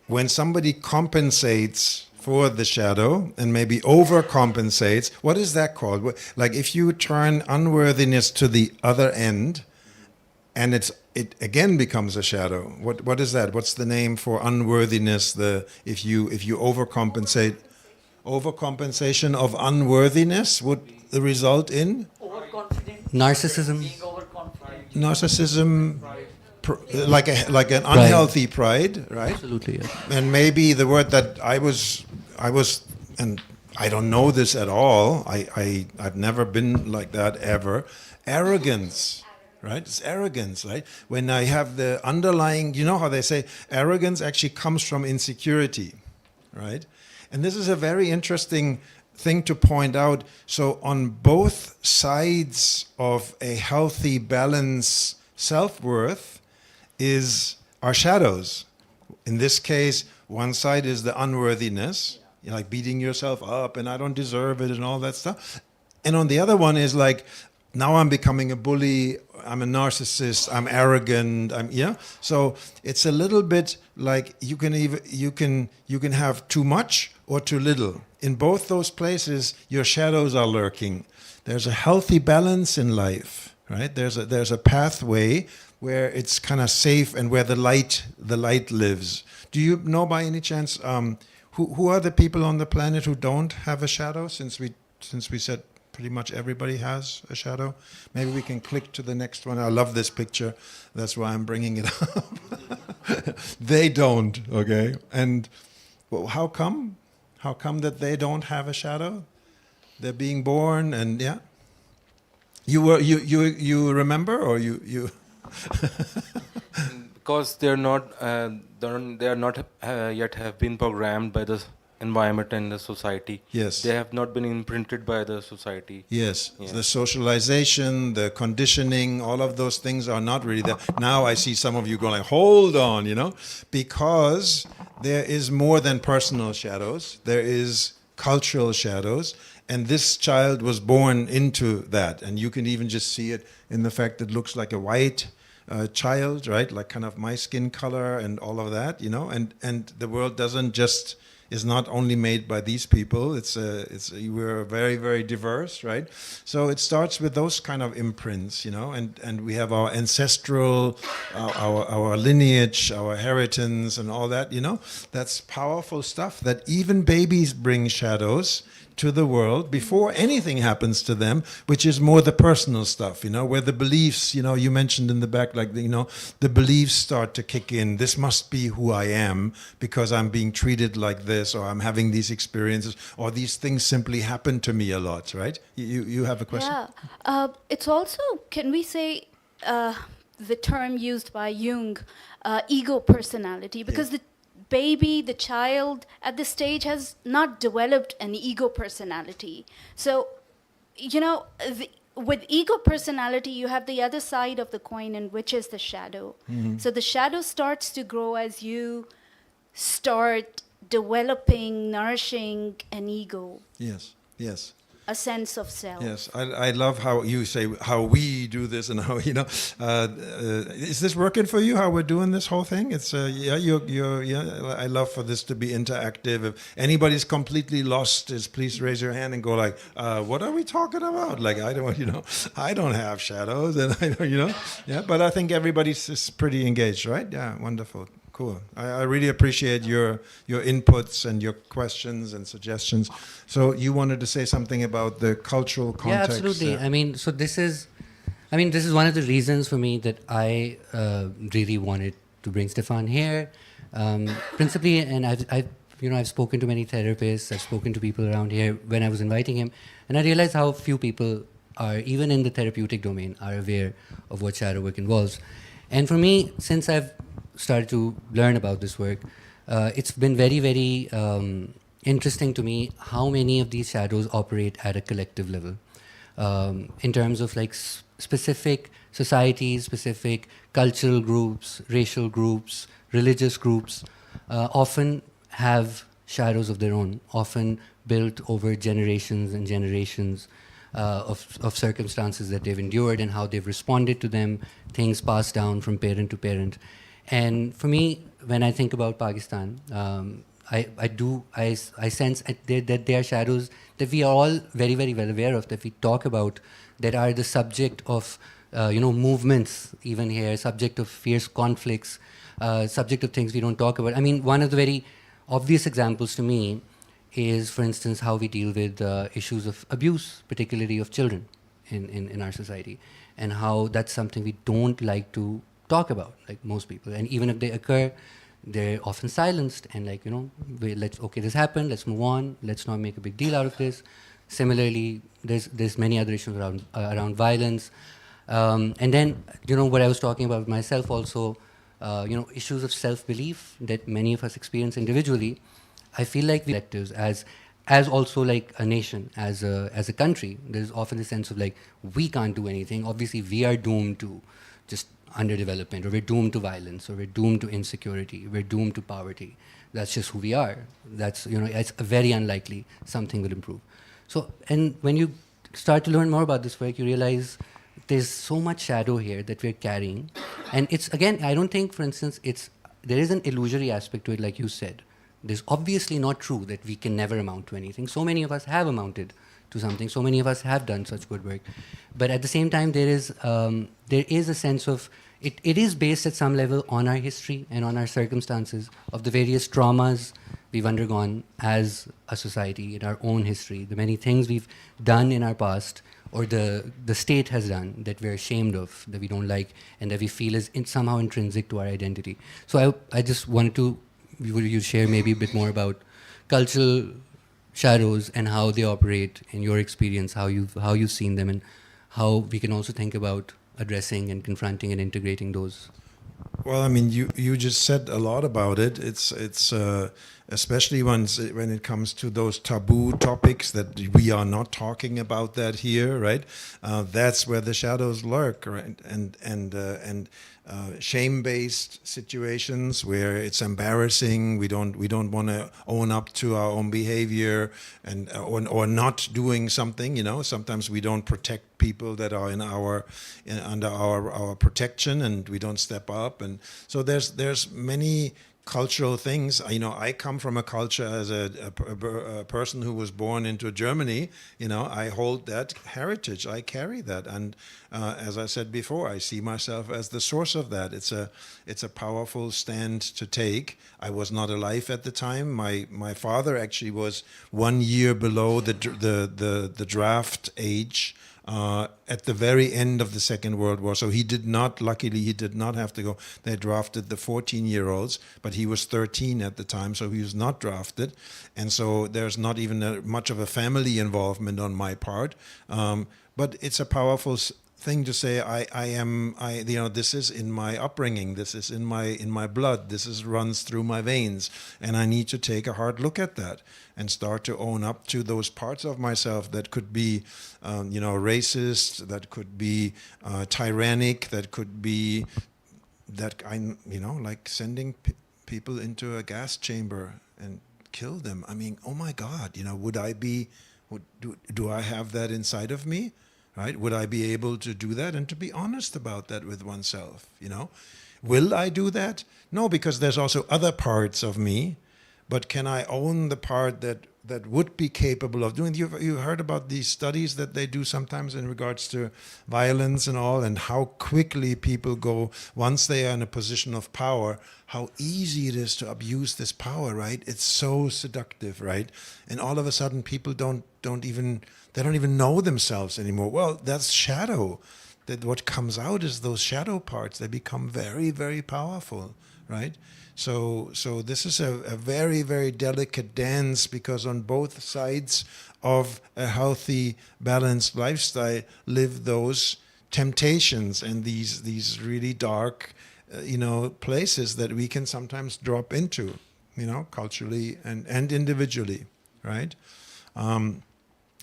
[SPEAKER 2] when somebody compensates for the shadow and maybe overcompensates. What is that called? Like if you turn unworthiness to the other end, and it again becomes a shadow. What is that? What's the name for unworthiness? If you overcompensate, overcompensation of unworthiness would the result in
[SPEAKER 1] Narcissism.
[SPEAKER 2] narcissism, like an unhealthy pride, right?
[SPEAKER 1] Absolutely, yes.
[SPEAKER 2] And maybe the word that I was, and I don't know this at all. I've never been like that ever. Arrogance. Right? It's arrogance, right? When I have the underlying, you know how they say arrogance actually comes from insecurity, right? And this is a very interesting thing to point out. So on both sides of a healthy balance self-worth are shadows. In this case, one side is the unworthiness, like beating yourself up and I don't deserve it and all that stuff. And on the other one is like, now I'm becoming a bully, I'm a narcissist, I'm arrogant, So it's a little bit like you can have too much or too little. In both those places, your shadows are lurking. There's a healthy balance in life, right? There's a pathway where it's kind of safe and where the light lives. Do you know by any chance who are the people on the planet who don't have a shadow? Since we said pretty much everybody has a shadow. Maybe we can click to the next one. I love this picture. That's why I'm bringing it up. They don't, okay? And well, how come? How come that they don't have a shadow? They're being born, and yeah. You remember, or you?
[SPEAKER 3] Because they are not yet have been programmed by the environment and the society.
[SPEAKER 2] Yes.
[SPEAKER 3] They have not been imprinted by the society.
[SPEAKER 2] Yes.
[SPEAKER 3] Yeah.
[SPEAKER 2] The socialization, the conditioning, all of those things are not really there. Now I see some of you going, hold on, because there is more than personal shadows. There is cultural shadows. And this child was born into that. And you can even just see it in the fact that it looks like a white child, right? Like kind of my skin color and all of that, and the world is not only made by these people. We're very, very diverse, right? So it starts with those kind of imprints, and we have our ancestral, our lineage, our inheritance, and all that, That's powerful stuff. That even babies bring shadows to the world before anything happens to them, which is more the personal stuff, where the beliefs, you mentioned in the back, like, the beliefs start to kick in. This must be who I am because I'm being treated like this, or I'm having these experiences, or these things simply happen to me a lot, right? You have a question?
[SPEAKER 4] Yeah. It's also, can we say, the term used by Jung, ego personality, because the baby, the child at this stage has not developed an ego personality. So, with ego personality, you have the other side of the coin, and which is the shadow. Mm-hmm. So the shadow starts to grow as you start developing, nourishing an ego.
[SPEAKER 2] Yes, yes.
[SPEAKER 4] A sense of self.
[SPEAKER 2] Yes, I love how you say how we do this and how is this working for you? How we're doing this whole thing? It's I love for this to be interactive. If anybody's completely lost, please raise your hand and go like, what are we talking about? Like I don't have shadows, and I don't, yeah. But I think everybody's pretty engaged, right? Yeah, wonderful. Cool. I really appreciate your inputs and your questions and suggestions. So you wanted to say something about the cultural context?
[SPEAKER 1] Yeah, absolutely. This is one of the reasons for me that I really wanted to bring Stefan here. Principally, and I've spoken to many therapists. I've spoken to people around here when I was inviting him, and I realized how few people are, even in the therapeutic domain, are aware of what shadow work involves. And for me, since I've started to learn about this work, it's been very, very interesting to me how many of these shadows operate at a collective level, in terms of like specific societies, specific cultural groups, racial groups, religious groups, often have shadows of their own, often built over generations and generations. of circumstances that they've endured and how they've responded to them, things passed down from parent to parent. And for me, when I think about Pakistan, I sense that there are shadows that we are all very, very well aware of, that we talk about, that are the subject of movements even here, subject of fierce conflicts, subject of things we don't talk about. I mean, one of the very obvious examples to me is, for instance, how we deal with issues of abuse, particularly of children in our society, and how that's something we don't like to talk about, like most people. And even if they occur, they're often silenced and okay, this happened, let's move on, let's not make a big deal out of this. Similarly, there's many other issues around violence. And then, what I was talking about with myself also, issues of self-belief that many of us experience individually. I feel like we collectives, as also like a nation, as a country, there's often a sense of like, we can't do anything. Obviously, we are doomed to just underdevelopment, or we're doomed to violence, or we're doomed to insecurity, we're doomed to poverty. That's just who we are. That's, it's very unlikely something will improve. So, and when you start to learn more about this work, you realize there's so much shadow here that we're carrying. And it's, again, I don't think, for instance, there is an illusory aspect to it, like you said. There's obviously not true that we can never amount to anything. So many of us have amounted to something. So many of us have done such good work. But at the same time, there is a sense of, it is based at some level on our history and on our circumstances of the various traumas we've undergone as a society in our own history, the many things we've done in our past, or the state has done that we're ashamed of, that we don't like, and that we feel is somehow intrinsic to our identity. So I just wanted to, would you share maybe a bit more about cultural shadows and how they operate in your experience, how you've seen them, and how we can also think about addressing and confronting and integrating those?
[SPEAKER 2] Well, I mean, you just said a lot about it. It's especially when it comes to those taboo topics that we are not talking about that here, right? That's where the shadows lurk, right? And shame-based situations where it's embarrassing. We don't want to own up to our own behavior, and or not doing something. Sometimes we don't protect people that are under our protection, and we don't step up. And so there's many cultural things. I come from a culture as a person who was born into Germany. I hold that heritage. I carry that, and as I said before, I see myself as the source of that. It's a powerful stand to take. I was not alive at the time. My father actually was 1 year below the draft age. At the very end of the Second World War. So luckily he did not have to go. They drafted the 14-year-olds, but he was 13 at the time, so he was not drafted. And so there's not even much of a family involvement on my part. But it's a powerful thing to say, this is in my upbringing, this is in my blood, runs through my veins, and I need to take a hard look at that and start to own up to those parts of myself that could be, racist, that could be tyrannic, that could be like sending people into a gas chamber and kill them. I mean, oh my God, do I have that inside of me? Right? Would I be able to do that? And to be honest about that with oneself, Will I do that? No, because there's also other parts of me, but can I own the part that would be capable of doing? You heard about these studies that they do sometimes in regards to violence and all, and how quickly people go, once they are in a position of power, how easy it is to abuse this power, right? It's so seductive, right? And all of a sudden people don't even know themselves anymore. Well, that's shadow. That what comes out is those shadow parts. They become very, very powerful, right? So this is a very, very delicate dance, because on both sides of a healthy, balanced lifestyle live those temptations and these really dark, places that we can sometimes drop into, culturally and individually, right?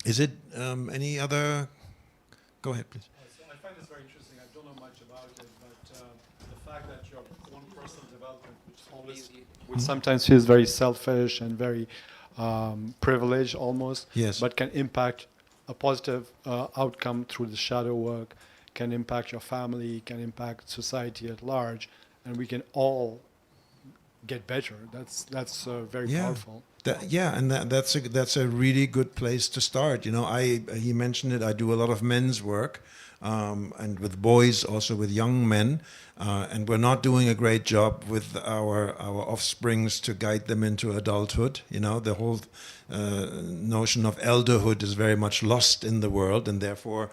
[SPEAKER 2] Is it any other? Go ahead, please.
[SPEAKER 5] I find this very interesting. I don't know much about it, but the fact that your own personal development, which sometimes feels very selfish and very privileged almost,
[SPEAKER 2] Yes.
[SPEAKER 5] but can impact a positive outcome through the shadow work can impact your family, can impact society at large, and we can all get better. That's very powerful.
[SPEAKER 2] That's a really good place to start. You know, he mentioned it. I do a lot of men's work, and with boys, also with young men, and we're not doing a great job with our offsprings to guide them into adulthood. You know, the whole notion of elderhood is very much lost in the world, and therefore,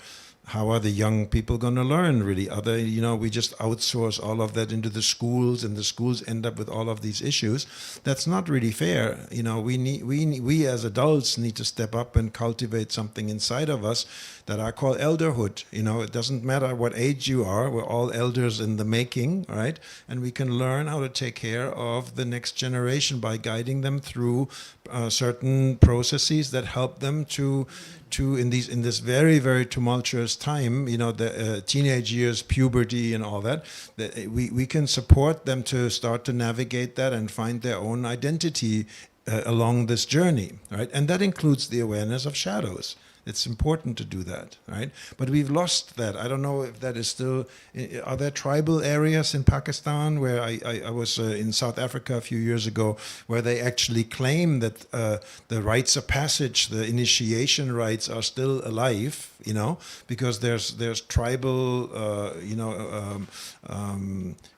[SPEAKER 2] how are the young people going to learn, really? Are they, you know, we just outsource all of that into the schools, and the schools end up with all of these issues. That's not really fair. You know, we as adults need to step up and cultivate something inside of us that I call elderhood. You know, it doesn't matter what age you are. We're all elders in the making, right? And we can learn how to take care of the next generation by guiding them through certain processes that help them to in this very, very tumultuous time, you know, the teenage years, puberty and all that, we can support them to start to navigate that and find their own identity along this journey, right? And that includes the awareness of shadows. It's important to do that, right? But we've lost that. I don't know if that is still... Are there tribal areas in Pakistan where I was in South Africa a few years ago, where they actually claim that the rites of passage, the initiation rites, are still alive, you know, because there's tribal,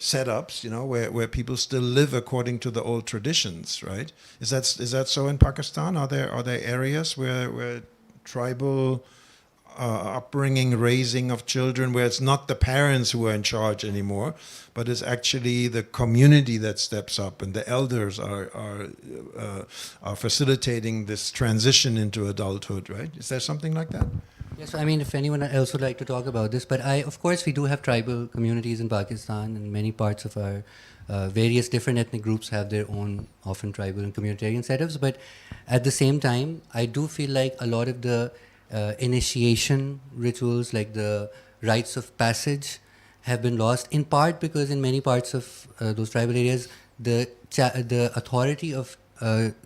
[SPEAKER 2] setups, you know, where people still live according to the old traditions, right? Is that so in Pakistan? Are there areas where tribal upbringing, raising of children, where it's not the parents who are in charge anymore, but it's actually the community that steps up, and the elders are facilitating this transition into adulthood, right? Is there something like that?
[SPEAKER 1] Yes, I mean, if anyone else would like to talk about this, but of course, we do have tribal communities in Pakistan, and many parts of our various different ethnic groups have their own, often tribal and communitarian setups. But at the same time, I do feel like a lot of the initiation rituals, like the rites of passage, have been lost, in part because in many parts of those tribal areas, the authority of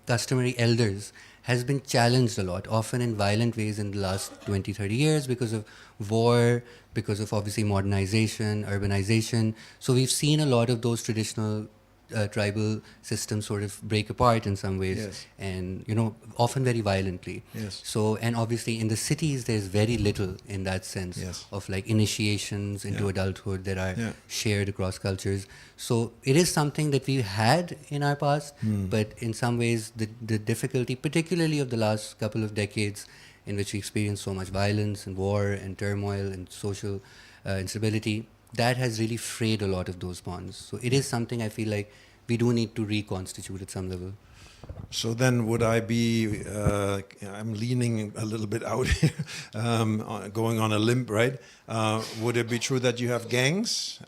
[SPEAKER 1] customary elders has been challenged a lot, often in violent ways in the last 20, 30 years because of war, because of obviously modernization, urbanization. So we've seen a lot of those traditional tribal systems sort of break apart in some ways,
[SPEAKER 2] Yes.
[SPEAKER 1] and, you know, often very violently.
[SPEAKER 2] Yes.
[SPEAKER 1] So, and obviously in the cities, there's very little in that sense
[SPEAKER 2] Yes.
[SPEAKER 1] of like initiations into
[SPEAKER 2] Yeah.
[SPEAKER 1] adulthood that are
[SPEAKER 2] Yeah.
[SPEAKER 1] shared across cultures. So it is something that we had in our past, but in some ways the difficulty, particularly of the last couple of decades, in which we experienced so much violence and war and turmoil and social instability, that has really frayed a lot of those bonds. So it is something I feel like we do need to reconstitute at some level.
[SPEAKER 2] So then would I be, I'm leaning a little bit out here, going on a limb, right? Would it be true that you have gangs?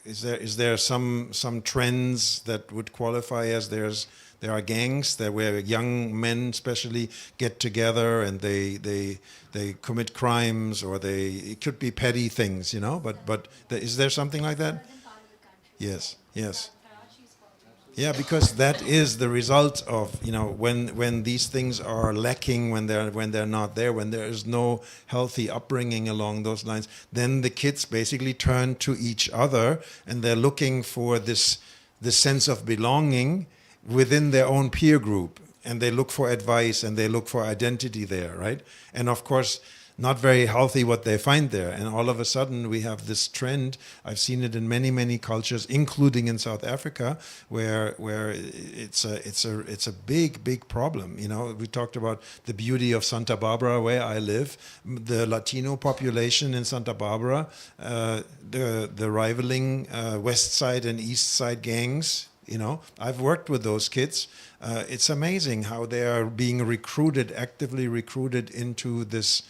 [SPEAKER 2] Is there some trends that would qualify as there are gangs that where young men especially get together and they commit crimes, or it could be petty things, you know, but is there something like that? Yes, yes. Yeah, because that is the result of, you know, when these things are lacking, when they're not there, when there is no healthy upbringing along those lines, then the kids basically turn to each other, and they're looking for this sense of belonging within their own peer group, and they look for advice and they look for identity there, right? And of course, not very healthy what they find there. And all of a sudden we have this trend. I've seen it in many, many cultures, including in South Africa, where it's a big problem. You know, we talked about the beauty of Santa Barbara, where I live, the Latino population in Santa Barbara, the rivaling West Side and East Side gangs. You know, I've worked with those kids. It's amazing how they are being actively recruited into this,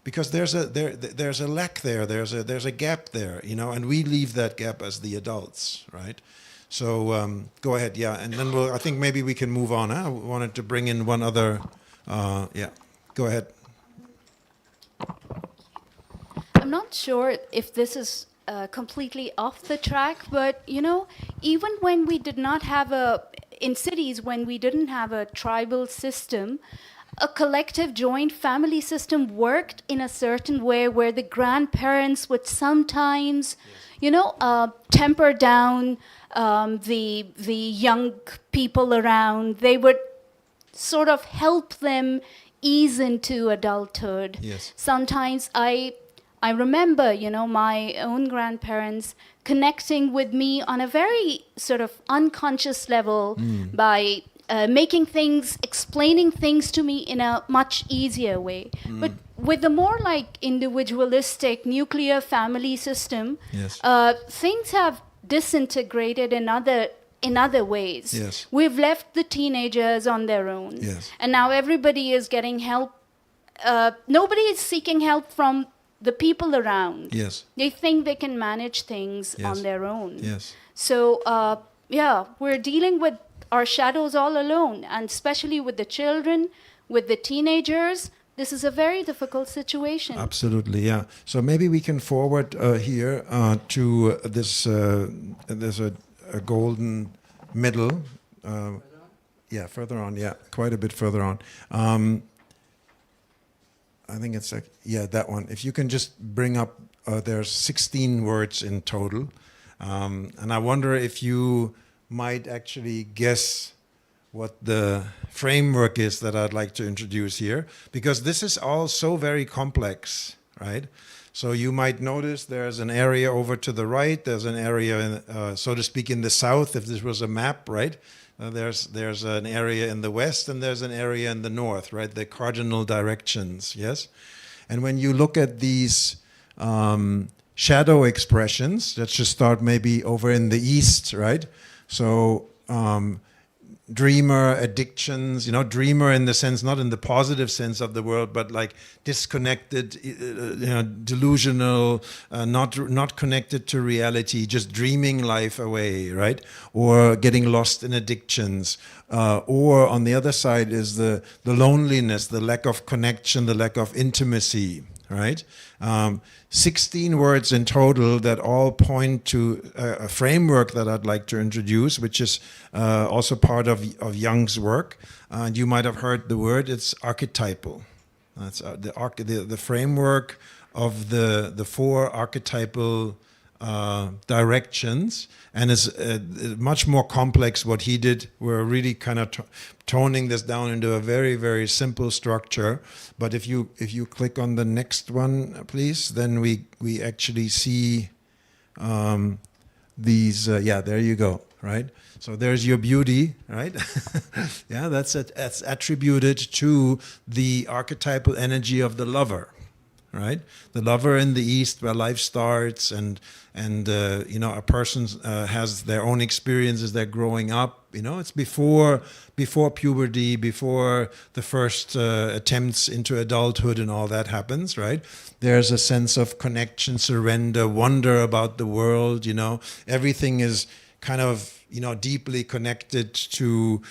[SPEAKER 2] because there's a lack there, there's a gap there, you know, and we leave that gap as the adults, right? So go ahead, yeah, and then I think maybe we can move on. I wanted to bring in one other, yeah, go ahead.
[SPEAKER 4] I'm not sure if this is completely off the track, but, you know, even when we did not have in cities, when we didn't have a tribal system, a collective joint family system worked in a certain way where the grandparents would sometimes, temper down the young people around. They would sort of help them ease into adulthood.
[SPEAKER 2] Yes.
[SPEAKER 4] Sometimes I remember, my own grandparents connecting with me on a very sort of unconscious level by explaining things to me in a much easier way. But with the more like individualistic nuclear family system,
[SPEAKER 2] Yes.
[SPEAKER 4] Things have disintegrated in other ways.
[SPEAKER 2] Yes.
[SPEAKER 4] We've left the teenagers on their own.
[SPEAKER 2] Yes.
[SPEAKER 4] And now everybody is getting help. Nobody is seeking help from the people around.
[SPEAKER 2] Yes.
[SPEAKER 4] They think they can manage things
[SPEAKER 2] Yes.
[SPEAKER 4] on their own.
[SPEAKER 2] Yes.
[SPEAKER 4] So, we're dealing with our shadows all alone, and especially with the children, with the teenagers. This is a very difficult situation.
[SPEAKER 2] Absolutely, yeah. So maybe we can forward here to this. There's a golden middle. Yeah, further on. Yeah, quite a bit further on. I think it's like, yeah, that one. If you can just bring up, there's 16 words in total, and I wonder if you might actually guess what the framework is that I'd like to introduce here, because this is all so very complex, right? So you might notice there's an area over to the right, there's an area, so to speak, in the south, if this was a map, right? There's an area in the west and there's an area in the north, right? The cardinal directions, yes? And when you look at these shadow expressions, let's just start maybe over in the east, right? So dreamer, addictions, dreamer in the sense, not in the positive sense of the word, but like disconnected, delusional, not connected to reality, just dreaming life away, right? Or getting lost in addictions. Or on the other side is the loneliness, the lack of connection, the lack of intimacy, right? 16 words in total that all point to a framework that I'd like to introduce, which is also part of Jung's work. And you might have heard the word, it's archetypal. That's the framework of the four archetypal directions, and is much more complex. What he did, we're really kind of toning this down into a very, very simple structure. But if you click on the next one, please, then we actually see these. Yeah, there you go. Right. So there's your beauty, right? Yeah, that's attributed to the archetypal energy of the lover. Right, the lover in the East, where life starts, and a person has their own experiences. They're growing up. It's before puberty, before the first attempts into adulthood, and all that happens. Right, there's a sense of connection, surrender, wonder about the world. Everything is kind of deeply connected to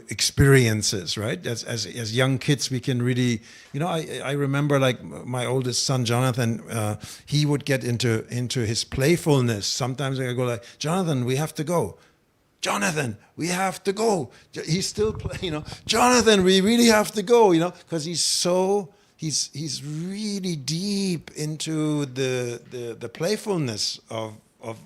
[SPEAKER 2] experiences, right? As young kids, we can really, I remember like my oldest son Jonathan, he would get into his playfulness. Sometimes I go like, Jonathan, we have to go. Jonathan, we have to go. He's still playing, Jonathan, we really have to go, because he's really deep into the playfulness of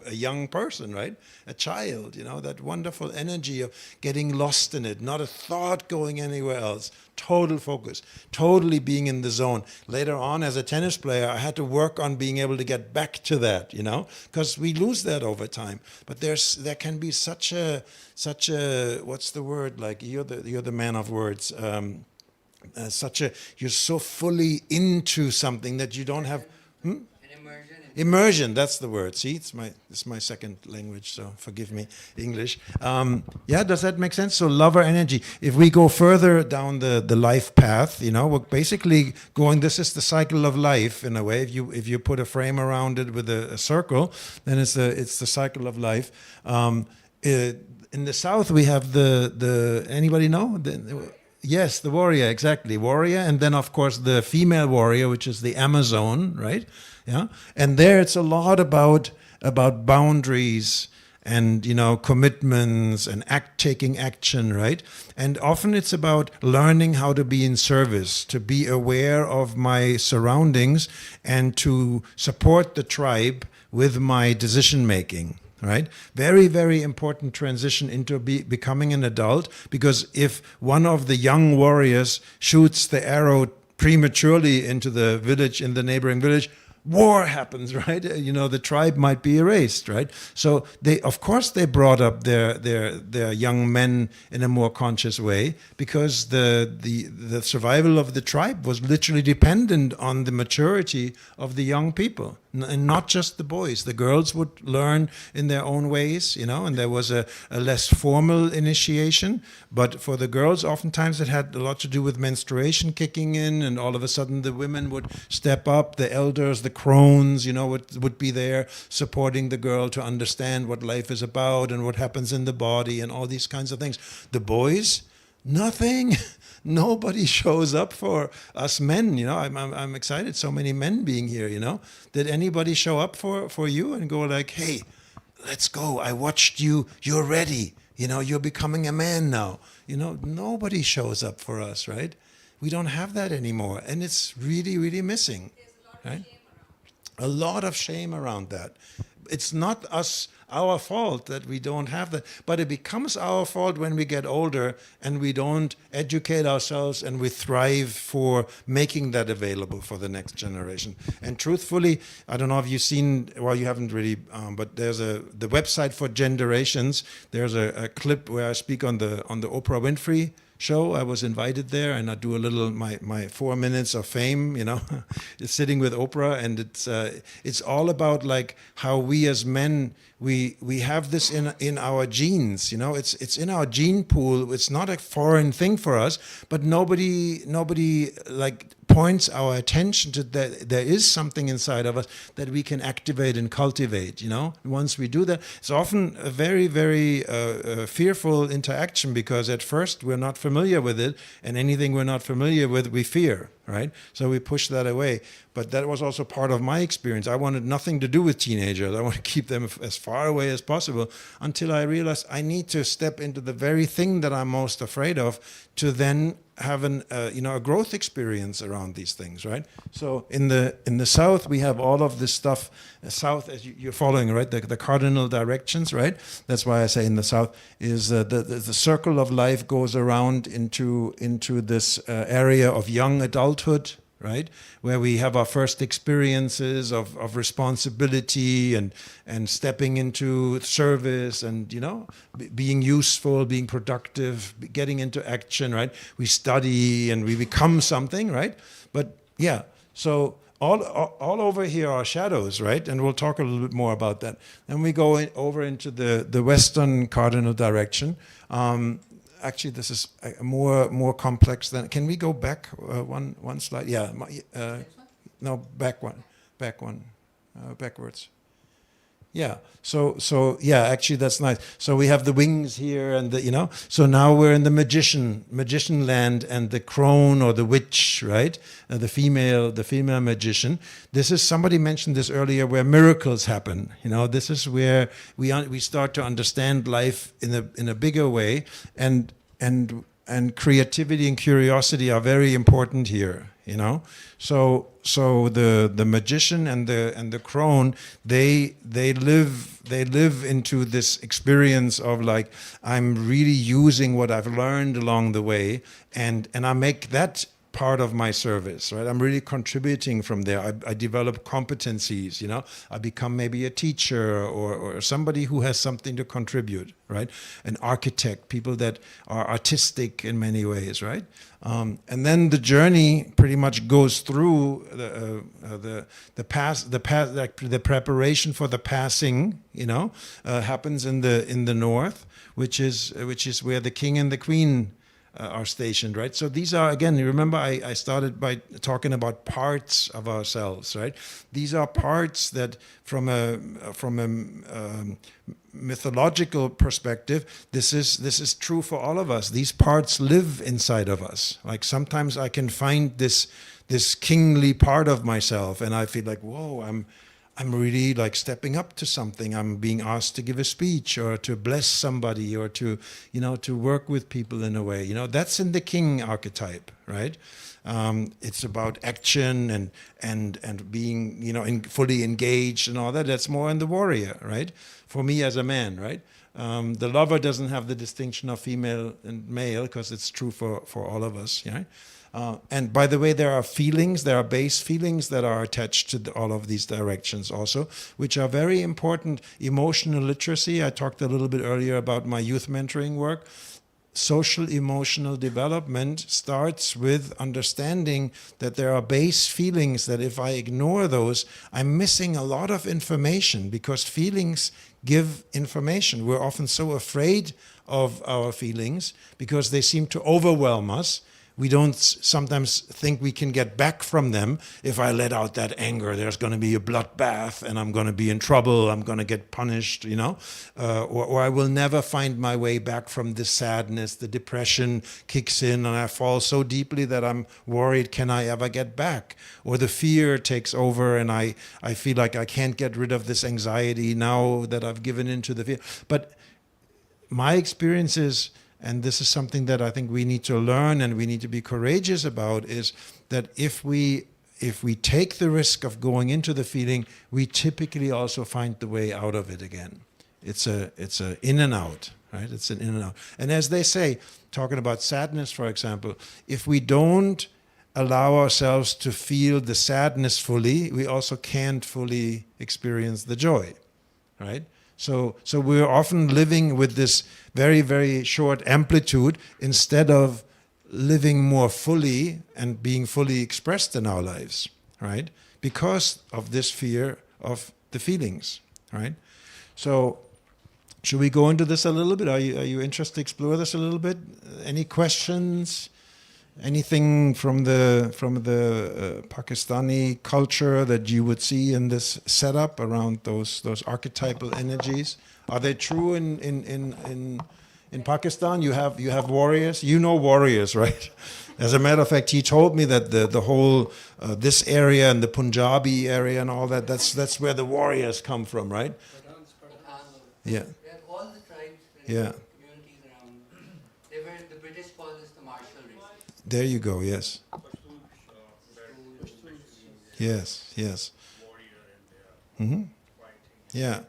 [SPEAKER 2] a young person, right? A child, that wonderful energy of getting lost in it, not a thought going anywhere else, total focus, totally being in the zone. Later on, as a tennis player, I had to work on being able to get back to that, because we lose that over time. But there can be such a what's the word? Like you're the man of words. You're so fully into something that you don't have. Immersion, that's the word. See, it's my second language, so forgive me, English. Yeah, does that make sense? So lover energy. If we go further down the life path, we're basically going, this is the cycle of life in a way. If you put a frame around it with a circle, then it's the cycle of life. In the south, we have the anybody know? Yes, the warrior, exactly. Warrior, and then of course the female warrior, which is the Amazon, right? Yeah, and there it's a lot about boundaries and commitments and taking action, right? And often it's about learning how to be in service, to be aware of my surroundings, and to support the tribe with my decision making. Right? Very, very important transition into becoming an adult, because if one of the young warriors shoots the arrow prematurely into the village, in the neighboring village, war happens, right? The tribe might be erased, right? So of course they brought up their young men in a more conscious way, because the survival of the tribe was literally dependent on the maturity of the young people. And not just the boys. The girls would learn in their own ways, and there was a less formal initiation. But for the girls, oftentimes it had a lot to do with menstruation kicking in, and all of a sudden the women would step up, the elders, the crones, would be there supporting the girl to understand what life is about and what happens in the body and all these kinds of things. The boys, nothing. Nobody shows up for us men. I'm excited, so many men being here. Did anybody show up for you and go like, hey, let's go, I watched you, you're ready, you're becoming a man now? Nobody shows up for us, right? We don't have that anymore, and it's really, really missing. Right? A lot of shame around that. It's not our fault that we don't have that, but it becomes our fault when we get older and we don't educate ourselves and we thrive for making that available for the next generation. And truthfully, I don't know if you've seen, well, you haven't really, but there's the website for Generations. There's a clip where I speak on the Oprah Winfrey show. I was invited there, and I do a little my 4 minutes of fame, it's sitting with Oprah, and it's all about like how we as men we have this in our genes, it's in our gene pool. It's not a foreign thing for us, but nobody like points our attention to that there is something inside of us that we can activate and cultivate. Once we do that, it's often a very, very fearful interaction, because at first we're not familiar with it, and anything we're not familiar with we fear, right? So we push that away. But that was also part of my experience. I wanted nothing to do with teenagers. I want to keep them as far away as possible, until I realized I need to step into the very thing that I'm most afraid of, to then have a growth experience around these things, right? So in the South, we have all of this stuff. South, as you're following, right? The cardinal directions, right? That's why I say in the South is the circle of life goes around into this area of young adulthood, right? Where we have our first experiences of responsibility and stepping into service and, being useful, being productive, getting into action, right? We study and we become something, right? But yeah, so all over here are shadows, right? And we'll talk a little bit more about that. Then we go over into the Western cardinal direction. Actually, this is more complex than. Can we go back one slide? Yeah, no, back one, backwards. Yeah. So yeah, actually that's nice. So we have the wings here, and So now we're in the magician land, and the crone or the witch, right? The female magician. This is, somebody mentioned this earlier, where miracles happen. This is where we start to understand life in a bigger way, and creativity and curiosity are very important here. So the magician and the crone, they live into this experience of like, I'm really using what I've learned along the way, and I make that part of my service, right? I'm really contributing from there. I develop competencies, I become maybe a teacher or somebody who has something to contribute, right? An architect, people that are artistic in many ways, right? And then the journey pretty much goes through the preparation for the passing, happens in the north, which is where the king and the queen are stationed, right? So these are, again, you remember I started by talking about parts of ourselves, right? These are parts that from a mythological perspective, this is true for all of us. These parts live inside of us. Like sometimes I can find this kingly part of myself, and I feel like, whoa, I'm really like stepping up to something. I'm being asked to give a speech or to bless somebody or to, to work with people in a way. That's in the king archetype, right? It's about action and being, fully engaged and all that. That's more in the warrior, right? For me as a man, right? The lover doesn't have the distinction of female and male because it's true for all of us, yeah? And by the way, there are base feelings that are attached to all of these directions also, which are very important. Emotional literacy, I talked a little bit earlier about my youth mentoring work. Social emotional development starts with understanding that there are base feelings that if I ignore those, I'm missing a lot of information, because feelings give information. We're often so afraid of our feelings because they seem to overwhelm us. We don't sometimes think we can get back from them. If I let out that anger, there's going to be a bloodbath and I'm going to be in trouble, I'm going to get punished, or I will never find my way back from this sadness. The depression kicks in and I fall so deeply that I'm worried, can I ever get back? Or the fear takes over and I feel like I can't get rid of this anxiety now that I've given into the fear. But my experience is, and this is something that I think we need to learn and we need to be courageous about, is that if we take the risk of going into the feeling, we typically also find the way out of it again. It's a in and out, right? It's an in and out. And as they say, talking about sadness, for example, if we don't allow ourselves to feel the sadness fully, we also can't fully experience the joy, right? So we're often living with this very, very short amplitude instead of living more fully and being fully expressed in our lives, right? Because of this fear of the feelings, right? So should we go into this a little bit? Are you interested to explore this a little bit? Any questions? Anything from the Pakistani culture that you would see in this setup around those archetypal energies? Are they true in Pakistan? You have warriors. You know warriors, right? As a matter of fact, he told me that the whole this area and the Punjabi area and all that, that's where the warriors come from, right? Yeah.
[SPEAKER 1] All the tribes,
[SPEAKER 2] Yeah.
[SPEAKER 1] communities around, the British call this the martial race.
[SPEAKER 2] There you go. Yes. Yes. Mm-hmm. Yeah.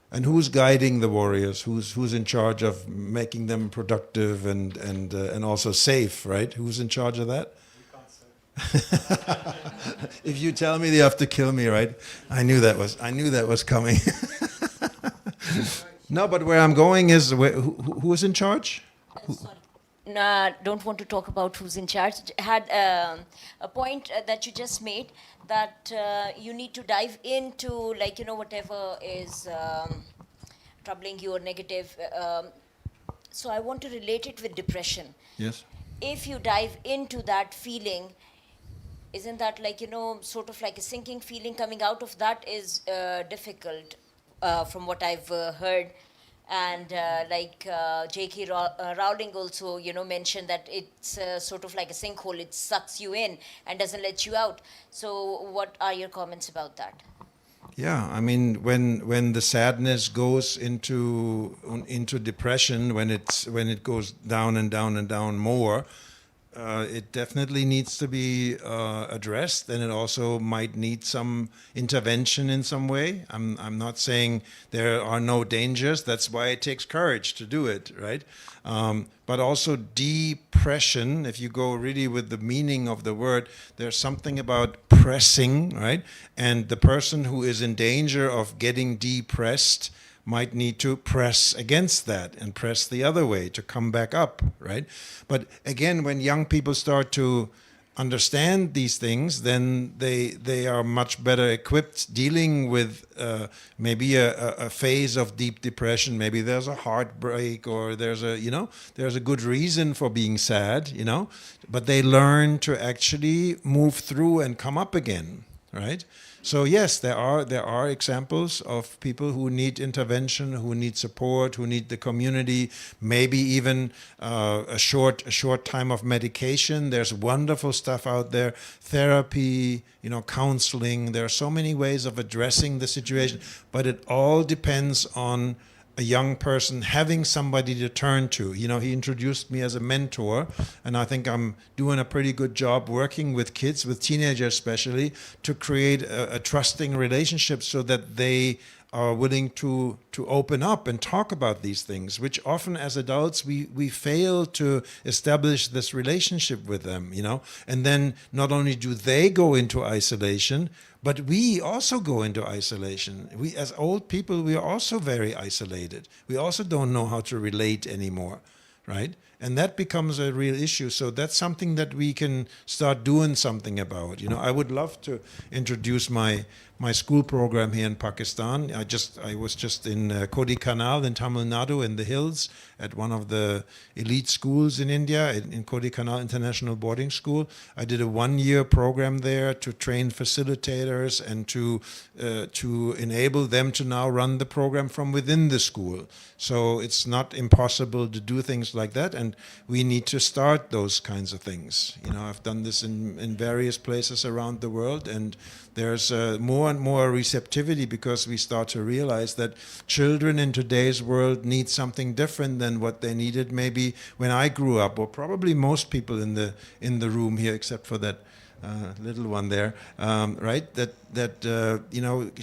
[SPEAKER 2] And who's guiding the warriors? Who's in charge of making them productive and also safe? Right? Who's in charge of that? If you tell me, they have to kill me, right? I knew that was coming. No, but where I'm going is who is in charge?
[SPEAKER 11] Sorry. Don't want to talk about who's in charge. Had a point that you just made, that you need to dive into, whatever is troubling you or negative. So I want to relate it with depression.
[SPEAKER 2] Yes.
[SPEAKER 11] If you dive into that feeling, isn't that sort of like a sinking feeling? Coming out of that is difficult, from what I've heard. And J.K. Rowling also, mentioned that it's sort of like a sinkhole. It sucks you in and doesn't let you out. So what are your comments about that?
[SPEAKER 2] Yeah, I mean, when the sadness goes into depression, when it goes down and down and down more, it definitely needs to be addressed, and it also might need some intervention in some way. I'm not saying there are no dangers. That's why it takes courage to do it, right? But also depression, if you go really with the meaning of the word, there's something about pressing, right? And the person who is in danger of getting depressed might need to press against that and press the other way to come back up, right? But again, when young people start to understand these things, then they are much better equipped dealing with maybe a phase of deep depression. Maybe there's a heartbreak, or there's a good reason for being sad, but they learn to actually move through and come up again, right? So yes, there are examples of people who need intervention, who need support, who need the community, maybe even a short time of medication. There's wonderful stuff out there, therapy, counseling. There are so many ways of addressing the situation, but it all depends on a young person having somebody to turn to. He introduced me as a mentor, and I think I'm doing a pretty good job working with kids, with teenagers especially, to create a trusting relationship so that they are willing to open up and talk about these things, which often as adults we fail to establish this relationship with them, and then not only do they go into isolation, but we also go into isolation. We, as old people, we are also very isolated. We also don't know how to relate anymore, right? And that becomes a real issue. So that's something that we can start doing something about. I would love to introduce my school program here in Pakistan. I was just in Kodaikanal in Tamil Nadu in the hills at one of the elite schools in India, in Kodaikanal International Boarding School. I did a 1-year program there to train facilitators and to enable them to now run the program from within the school. So it's not impossible to do things like that, and we need to start those kinds of things. I've done this in various places around the world, and there's more and more receptivity because we start to realize that children in today's world need something different than what they needed maybe when I grew up, or probably most people in the room here, except for that little one there, right? That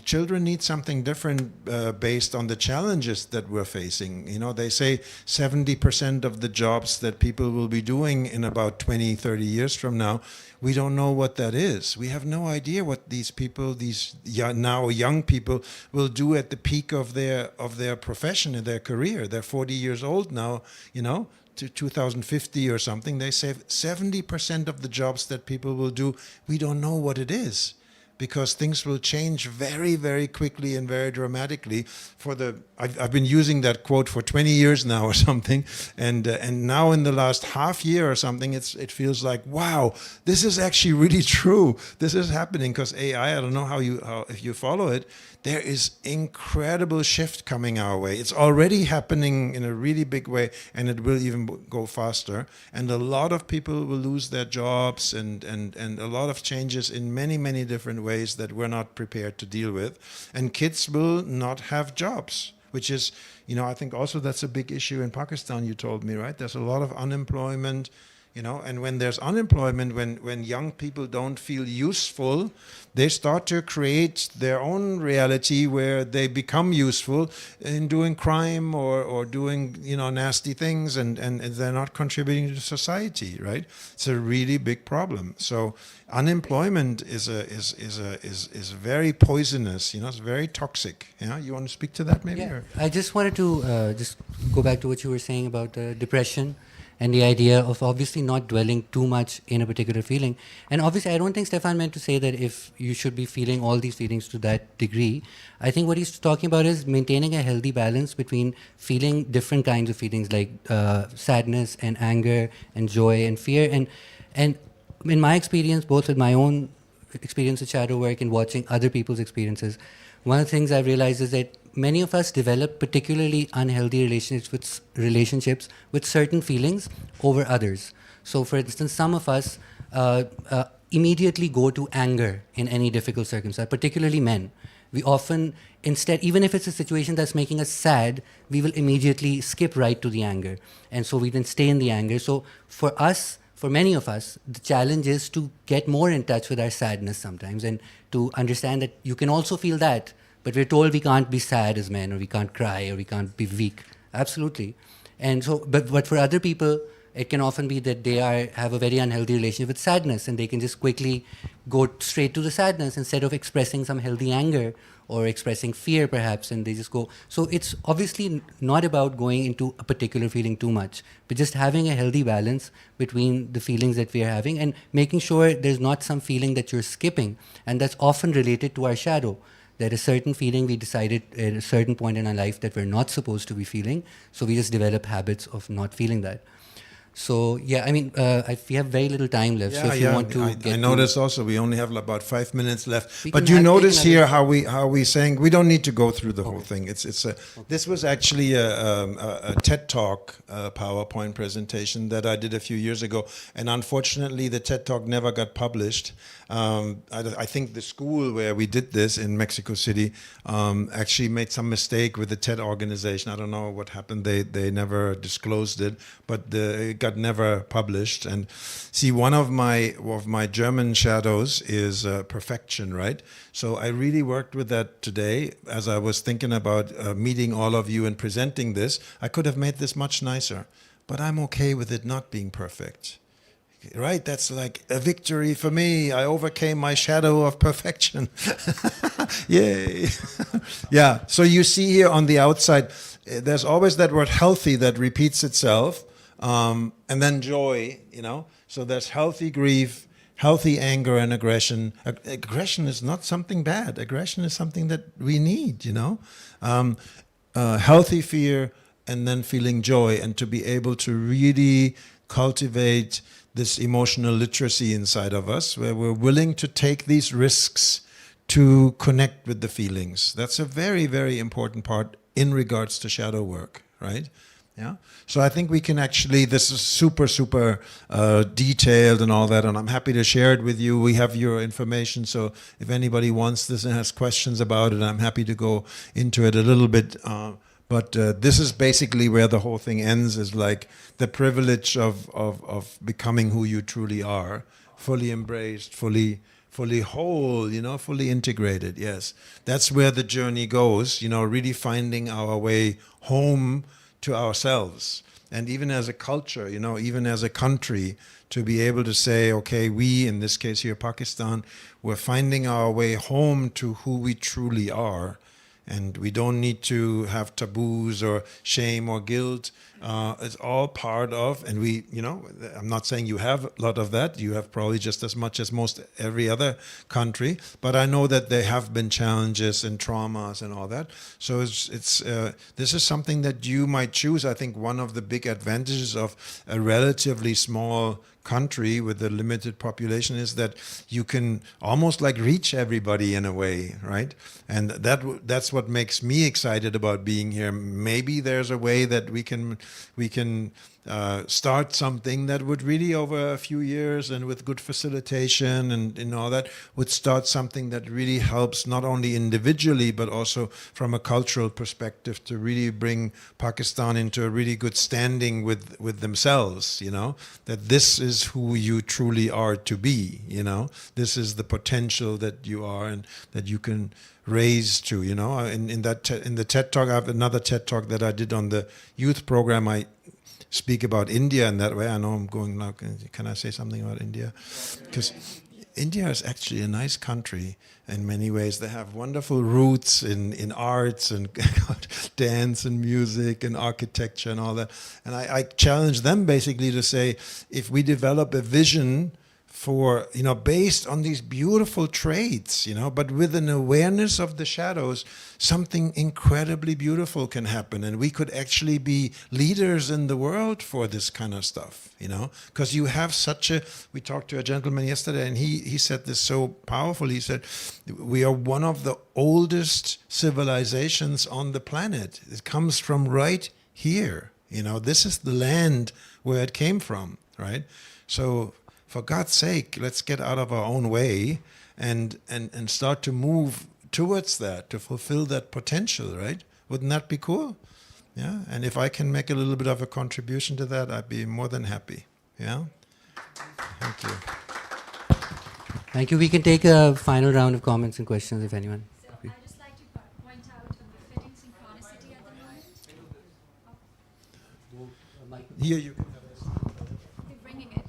[SPEAKER 2] children need something different based on the challenges that we're facing. They say 70% of the jobs that people will be doing in about 20, 30 years from now, we don't know what that is. We have no idea what these people, now young people, will do at the peak of their profession and their career. They're 40 years old now, to 2050 or something. They say 70% of the jobs that people will do, we don't know what it is, because things will change very, very quickly and very dramatically. I've been using that quote for 20 years now or something, and now in the last half year or something, it feels like, wow, this is actually really true. This is happening because AI. I don't know if you follow it. There is incredible shift coming our way. It's already happening in a really big way, and it will even go faster. And a lot of people will lose their jobs, and a lot of changes in many, many different ways that we're not prepared to deal with. And kids will not have jobs, which is, I think also that's a big issue in Pakistan, you told me, right? There's a lot of unemployment, and when there's unemployment, when young people don't feel useful, they start to create their own reality where they become useful in doing crime or doing, nasty things, and they're not contributing to society, right? It's a really big problem. So unemployment is very poisonous, it's very toxic. You want to speak to that maybe?
[SPEAKER 1] Yeah. I just wanted to just go back to what you were saying about depression and the idea of obviously not dwelling too much in a particular feeling. And obviously, I don't think Stefan meant to say that if you should be feeling all these feelings to that degree. I think what he's talking about is maintaining a healthy balance between feeling different kinds of feelings like sadness and anger and joy and fear. And in my experience, both with my own experience with shadow work and watching other people's experiences, one of the things I've realized is that many of us develop particularly unhealthy relationships with certain feelings over others. So, for instance, some of us immediately go to anger in any difficult circumstance, particularly men. We often, instead, even if it's a situation that's making us sad, we will immediately skip right to the anger. And so we then stay in the anger. So for many of us, the challenge is to get more in touch with our sadness sometimes and to understand that you can also feel that. But we're told we can't be sad as men, or we can't cry, or we can't be weak. Absolutely. And so, but for other people, it can often be that they have a very unhealthy relationship with sadness, and they can just quickly go straight to the sadness instead of expressing some healthy anger or expressing fear perhaps, and they just go. So it's obviously not about going into a particular feeling too much, but just having a healthy balance between the feelings that we are having and making sure there's not some feeling that you're skipping, and that's often related to our shadow. There is a certain feeling we decided at a certain point in our life that we're not supposed to be feeling, so we just develop habits of not feeling that. So yeah, I mean, we have very little time left. so if you want to
[SPEAKER 2] I noticed also we only have about 5 minutes left.
[SPEAKER 1] We
[SPEAKER 2] But
[SPEAKER 1] can
[SPEAKER 2] you
[SPEAKER 1] take
[SPEAKER 2] notice
[SPEAKER 1] another-
[SPEAKER 2] here how we saying we don't need to go through the whole thing. This was actually a TED Talk PowerPoint presentation that I did a few years ago, and unfortunately the TED Talk never got published. I think the school where we did this in Mexico City actually made some mistake with the TED organization. I don't know what happened. They never disclosed it, but it got never published. And see, one of my German shadows is perfection, right? So I really worked with that today as I was thinking about meeting all of you and presenting this. I could have made this much nicer, but I'm okay with it not being perfect. Right, that's like a victory for me. I overcame my shadow of perfection. Yay. Yeah, so you see here on the outside, there's always that word healthy that repeats itself, and then joy, So there's healthy grief, healthy anger and aggression. Aggression is not something bad. Aggression is something that we need, Healthy fear, and then feeling joy, and to be able to really cultivate this emotional literacy inside of us, where we're willing to take these risks to connect with the feelings. That's a very, very important part in regards to shadow work, right? Yeah. So I think we can actually, this is super, super detailed and all that, and I'm happy to share it with you. We have your information, so if anybody wants this and has questions about it, I'm happy to go into it a little bit. But this is basically where the whole thing ends, is like the privilege of becoming who you truly are, fully embraced, fully whole, fully integrated. Yes, that's where the journey goes, really finding our way home to ourselves. And even as a culture, even as a country, to be able to say, okay, we, in this case here, Pakistan, we're finding our way home to who we truly are. And we don't need to have taboos or shame or guilt. It's all part of, and we, I'm not saying you have a lot of that. You have probably just as much as most every other country. But I know that there have been challenges and traumas and all that. So this is something that you might choose. I think one of the big advantages of a relatively small country with a limited population is that you can almost like reach everybody in a way, right? And that's what makes me excited about being here. Maybe there's a way that we can start something that would really, over a few years and with good facilitation and all that, would start something that really helps not only individually but also from a cultural perspective to really bring Pakistan into a really good standing with themselves, that this is who you truly are to be, this is the potential that you are and that you can raise to, in the TED Talk. I have another TED Talk that I did on the youth program. I speak about India in that way. I know I'm going now. Can I say something about India? Because India is actually a nice country in many ways. They have wonderful roots in arts and dance and music and architecture and all that. And I challenge them basically to say, if we develop a vision for, based on these beautiful traits, but with an awareness of the shadows, something incredibly beautiful can happen. And we could actually be leaders in the world for this kind of stuff, because you have we talked to a gentleman yesterday and he said this so powerful. He said, we are one of the oldest civilizations on the planet. It comes from right here. This is the land where it came from, right? So, for God's sake, let's get out of our own way and start to move towards that, to fulfill that potential, right? Wouldn't that be cool? Yeah, and if I can make a little bit of a contribution to that, I'd be more than happy. Yeah? Thank you.
[SPEAKER 1] Thank you. We can take a final round of comments and questions if anyone.
[SPEAKER 6] So I'd just like to point out a befitting synchronicity at the moment.
[SPEAKER 2] Here you can.
[SPEAKER 6] Keep bringing it.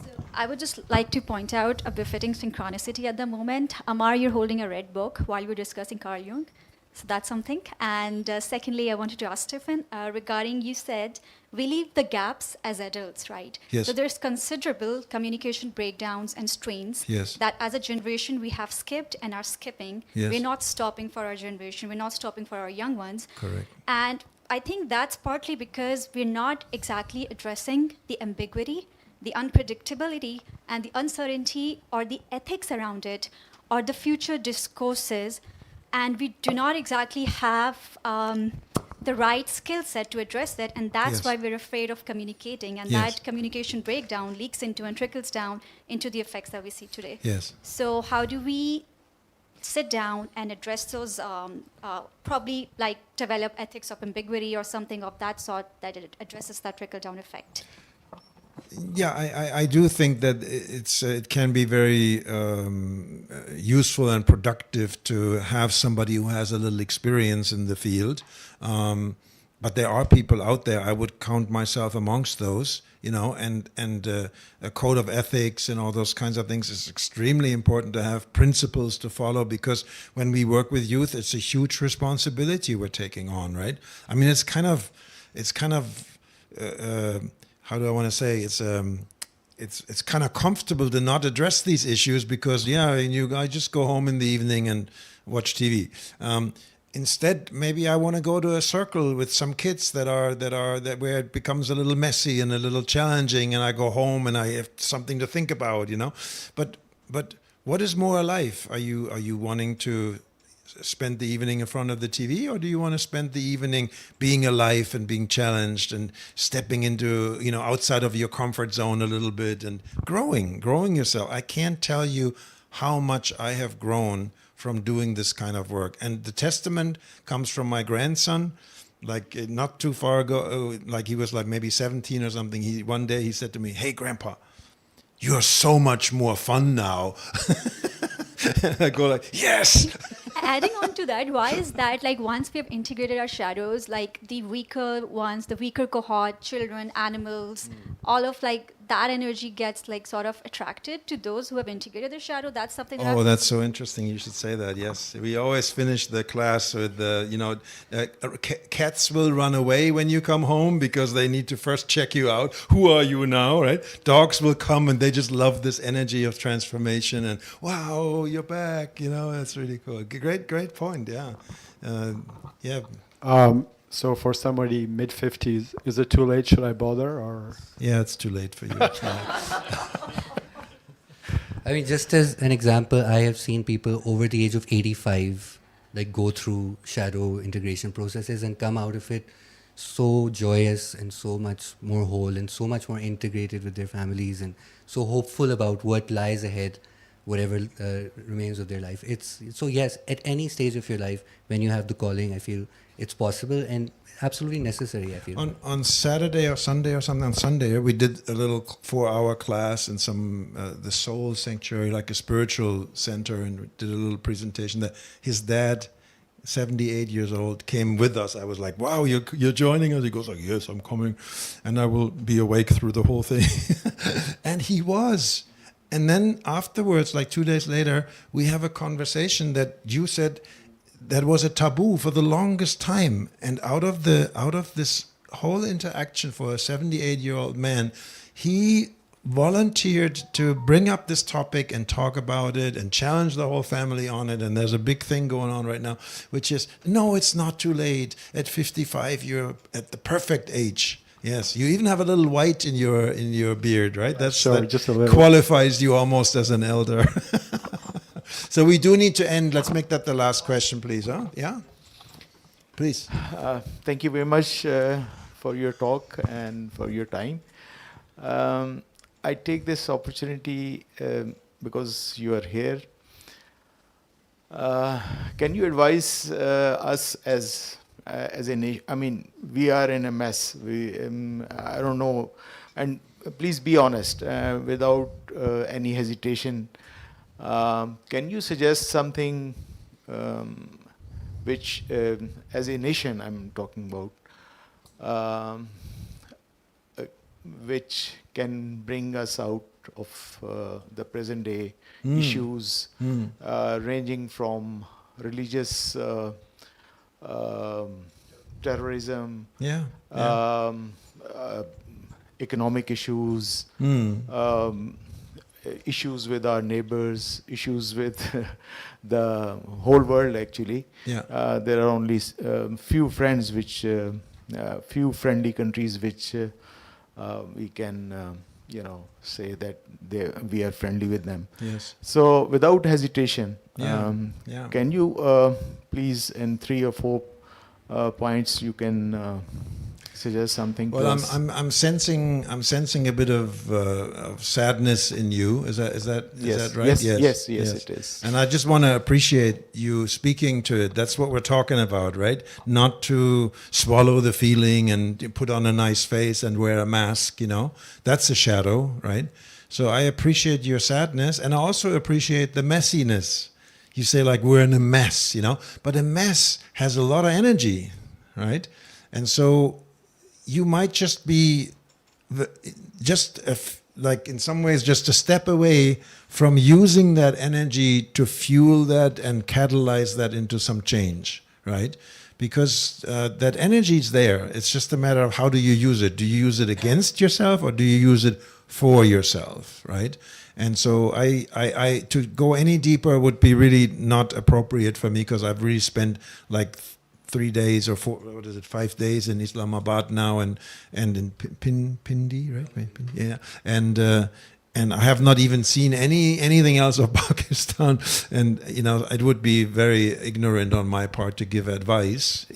[SPEAKER 6] So I would just like to point out a befitting synchronicity at the moment. Amar, you're holding a red book while we're discussing Carl Jung. So that's something. And secondly, I wanted to ask Stefan, regarding you said we leave the gaps as adults, right?
[SPEAKER 2] Yes.
[SPEAKER 6] So there's considerable communication breakdowns and strains
[SPEAKER 2] Yes.
[SPEAKER 6] that as a generation we have skipped and are skipping.
[SPEAKER 2] Yes.
[SPEAKER 6] We're not stopping for our generation. We're not stopping for our young ones.
[SPEAKER 2] Correct.
[SPEAKER 6] And I think that's partly because we're not exactly addressing the ambiguity, the unpredictability, and the uncertainty or the ethics around it or the future discourses. And we do not exactly have the right skill set to address that. And that's
[SPEAKER 2] Yes.
[SPEAKER 6] why we're afraid of communicating. And
[SPEAKER 2] Yes.
[SPEAKER 6] that communication breakdown leaks into and trickles down into the effects that we see today.
[SPEAKER 2] Yes.
[SPEAKER 6] So how do we sit down and address those, probably like develop ethics of ambiguity or something of that sort that it addresses that trickle-down effect?
[SPEAKER 2] Yeah, I do think that it can be very useful and productive to have somebody who has a little experience in the field. But there are people out there, I would count myself amongst those, you know, and a code of ethics and all those kinds of things is extremely important to have, principles to follow, because when we work with youth, it's a huge responsibility we're taking on, right? I mean, it's kind of how do I want to say, it's kind of comfortable to not address these issues because I just go home in the evening and watch TV. Instead, maybe I want to go to a circle with some kids that where it becomes a little messy and a little challenging, and I go home and I have something to think about, you know. But what is more alive? Are you wanting to spend the evening in front of the TV, or do you want to spend the evening being alive and being challenged and stepping into, you know, outside of your comfort zone a little bit and growing yourself? I can't tell you how much I have grown from doing this kind of work. And the testament comes from my grandson. Like not too far ago, like he was like maybe 17 or something. One day he said to me, "Hey, Grandpa, you're so much more fun now." And I go like, "Yes."
[SPEAKER 6] Adding on to that, why is that, like, once we have integrated our shadows, like the weaker ones, the weaker cohort, children, animals, all of like that energy gets like sort of attracted to those who have integrated their shadow? That's something that
[SPEAKER 2] That's so interesting. You should say that. Yes, we always finish the class with cats will run away when you come home because they need to first check you out. Who are you now, right? Dogs will come and they just love this energy of transformation and wow, you're back. You know, that's really cool. Great point. Yeah, yeah.
[SPEAKER 5] So for somebody mid-50s, is it too late? Should I bother? Or
[SPEAKER 2] Yeah, it's too late for you.
[SPEAKER 1] I mean, just as an example, I have seen people over the age of 85 like go through shadow integration processes and come out of it so joyous and so much more whole and so much more integrated with their families and so hopeful about what lies ahead, whatever remains of their life. So yes, at any stage of your life, when you have the calling, I feel it's possible and absolutely necessary, I feel.
[SPEAKER 2] On Saturday or Sunday or something, on Sunday, we did a little 4-hour class in the Soul Sanctuary, like a spiritual center, and did a little presentation that his dad, 78 years old, came with us. I was like, wow, you're joining us? He goes like, yes, I'm coming, and I will be awake through the whole thing. And he was. And then afterwards, like 2 days later, we have a conversation that you said that was a taboo for the longest time. And out of this whole interaction for a 78-year-old man, he volunteered to bring up this topic and talk about it and challenge the whole family on it. And there's a big thing going on right now, which is, no, it's not too late. At 55, you're at the perfect age. Yes, you even have a little white in your beard, right? That's
[SPEAKER 5] sure, just a little.
[SPEAKER 2] Qualifies you almost as an elder. So we do need to end. Let's make that the last question, please. Huh? Yeah? Please.
[SPEAKER 12] Thank you very much for your talk and for your time. I take this opportunity because you are here. Can you advise us as a nation? I mean, we are in a mess. I don't know. And please be honest, without any hesitation. Can you suggest something which, as a nation, I'm talking about, which can bring us out of the present day issues, ranging from religious terrorism, economic issues, issues with our neighbors, issues with the whole world actually. There are only few friends which few friendly countries which we can, say that we are friendly with them.
[SPEAKER 2] Yes.
[SPEAKER 12] So without hesitation,
[SPEAKER 2] Yeah.
[SPEAKER 12] can you please, in 3 or 4 points, you can suggest something to
[SPEAKER 2] Well,
[SPEAKER 12] us?
[SPEAKER 2] I'm sensing a bit of sadness in you. Is that right?
[SPEAKER 12] Yes, it is.
[SPEAKER 2] And I just want to appreciate you speaking to it. That's what we're talking about, right? Not to swallow the feeling and put on a nice face and wear a mask. That's a shadow, right? So I appreciate your sadness, and I also appreciate the messiness. You say like we're in a mess, but a mess has a lot of energy, right? And so you might just be like in some ways just a step away from using that energy to fuel that and catalyze that into some change, right? Because that energy is there. It's just a matter of how do you use it. Do you use it against yourself or do you use it for yourself, right? And so I to go any deeper would be really not appropriate for me, because I've really spent like 3 days or 5 days in Islamabad now, and in Pindi, right? Yeah, and I have not even seen anything else of Pakistan, and it would be very ignorant on my part to give advice.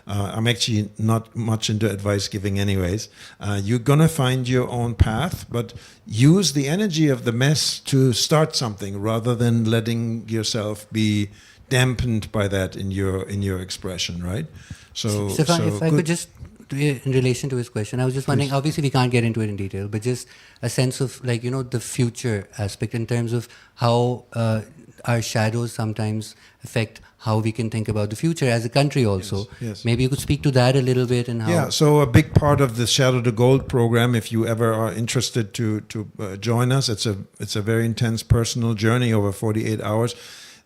[SPEAKER 2] I'm actually not much into advice giving, anyways. You're gonna find your own path, but use the energy of the mess to start something rather than letting yourself be dampened by that in your expression, right? So,
[SPEAKER 1] Stefan, if I could just, in relation to his question, I was just wondering, obviously we can't get into it in detail, but just a sense of the future aspect in terms of how our shadows sometimes affect how we can think about the future as a country also.
[SPEAKER 2] Yes.
[SPEAKER 1] Maybe you could speak to that a little bit and how...
[SPEAKER 2] Yeah, so a big part of the Shadow to Gold program, if you ever are interested to join us, it's a very intense personal journey over 48 hours.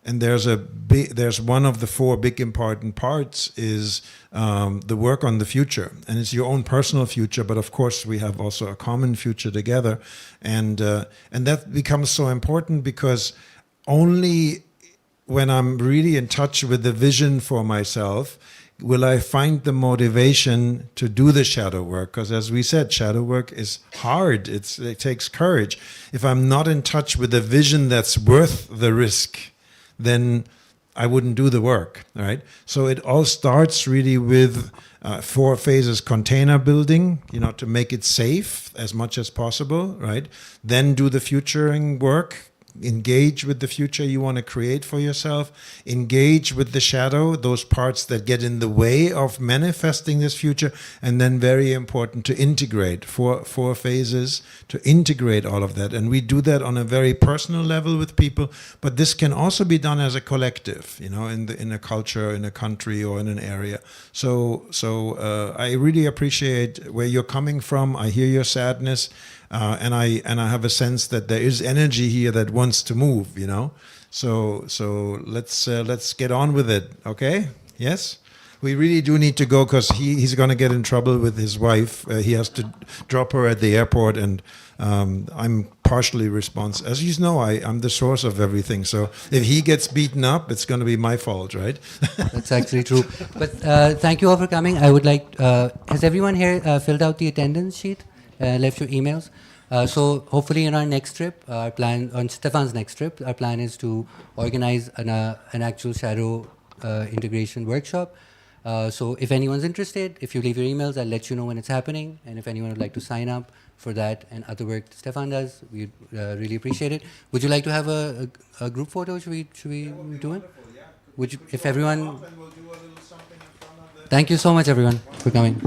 [SPEAKER 2] And there's one of the 4 big important parts is the work on the future, and it's your own personal future. But of course, we have also a common future together, and that becomes so important because only when I'm really in touch with the vision for myself will I find the motivation to do the shadow work. Because as we said, shadow work is hard. It takes courage. If I'm not in touch with the vision that's worth the risk, then I wouldn't do the work, right? So it all starts really with 4 phases: container building, to make it safe as much as possible, right? Then do the futuring work, engage with the future you want to create for yourself, engage with the shadow, those parts that get in the way of manifesting this future, and then very important to integrate, 4 phases to integrate all of that. And we do that on a very personal level with people, but this can also be done as a collective, in a culture, in a country, or in an area. So I really appreciate where you're coming from. I hear your sadness. And I have a sense that there is energy here that wants to move, So let's get on with it, okay? Yes, we really do need to go because he's going to get in trouble with his wife. He has to drop her at the airport, and I'm partially responsible. As you know, I'm the source of everything. So if he gets beaten up, it's going to be my fault, right?
[SPEAKER 1] That's actually true. But thank you all for coming. I would like, has everyone here filled out the attendance sheet? Left your emails. So hopefully in our next trip, our plan, on Stefan's next trip, our plan is to organize an actual shadow integration workshop. So if anyone's interested, if you leave your emails, I'll let you know when it's happening. And if anyone would like to sign up for that and other work that Stefan does, we'd really appreciate it. Would you like to have a group photo? Should we do it? Would you, if everyone... Thank you so much, everyone, for coming.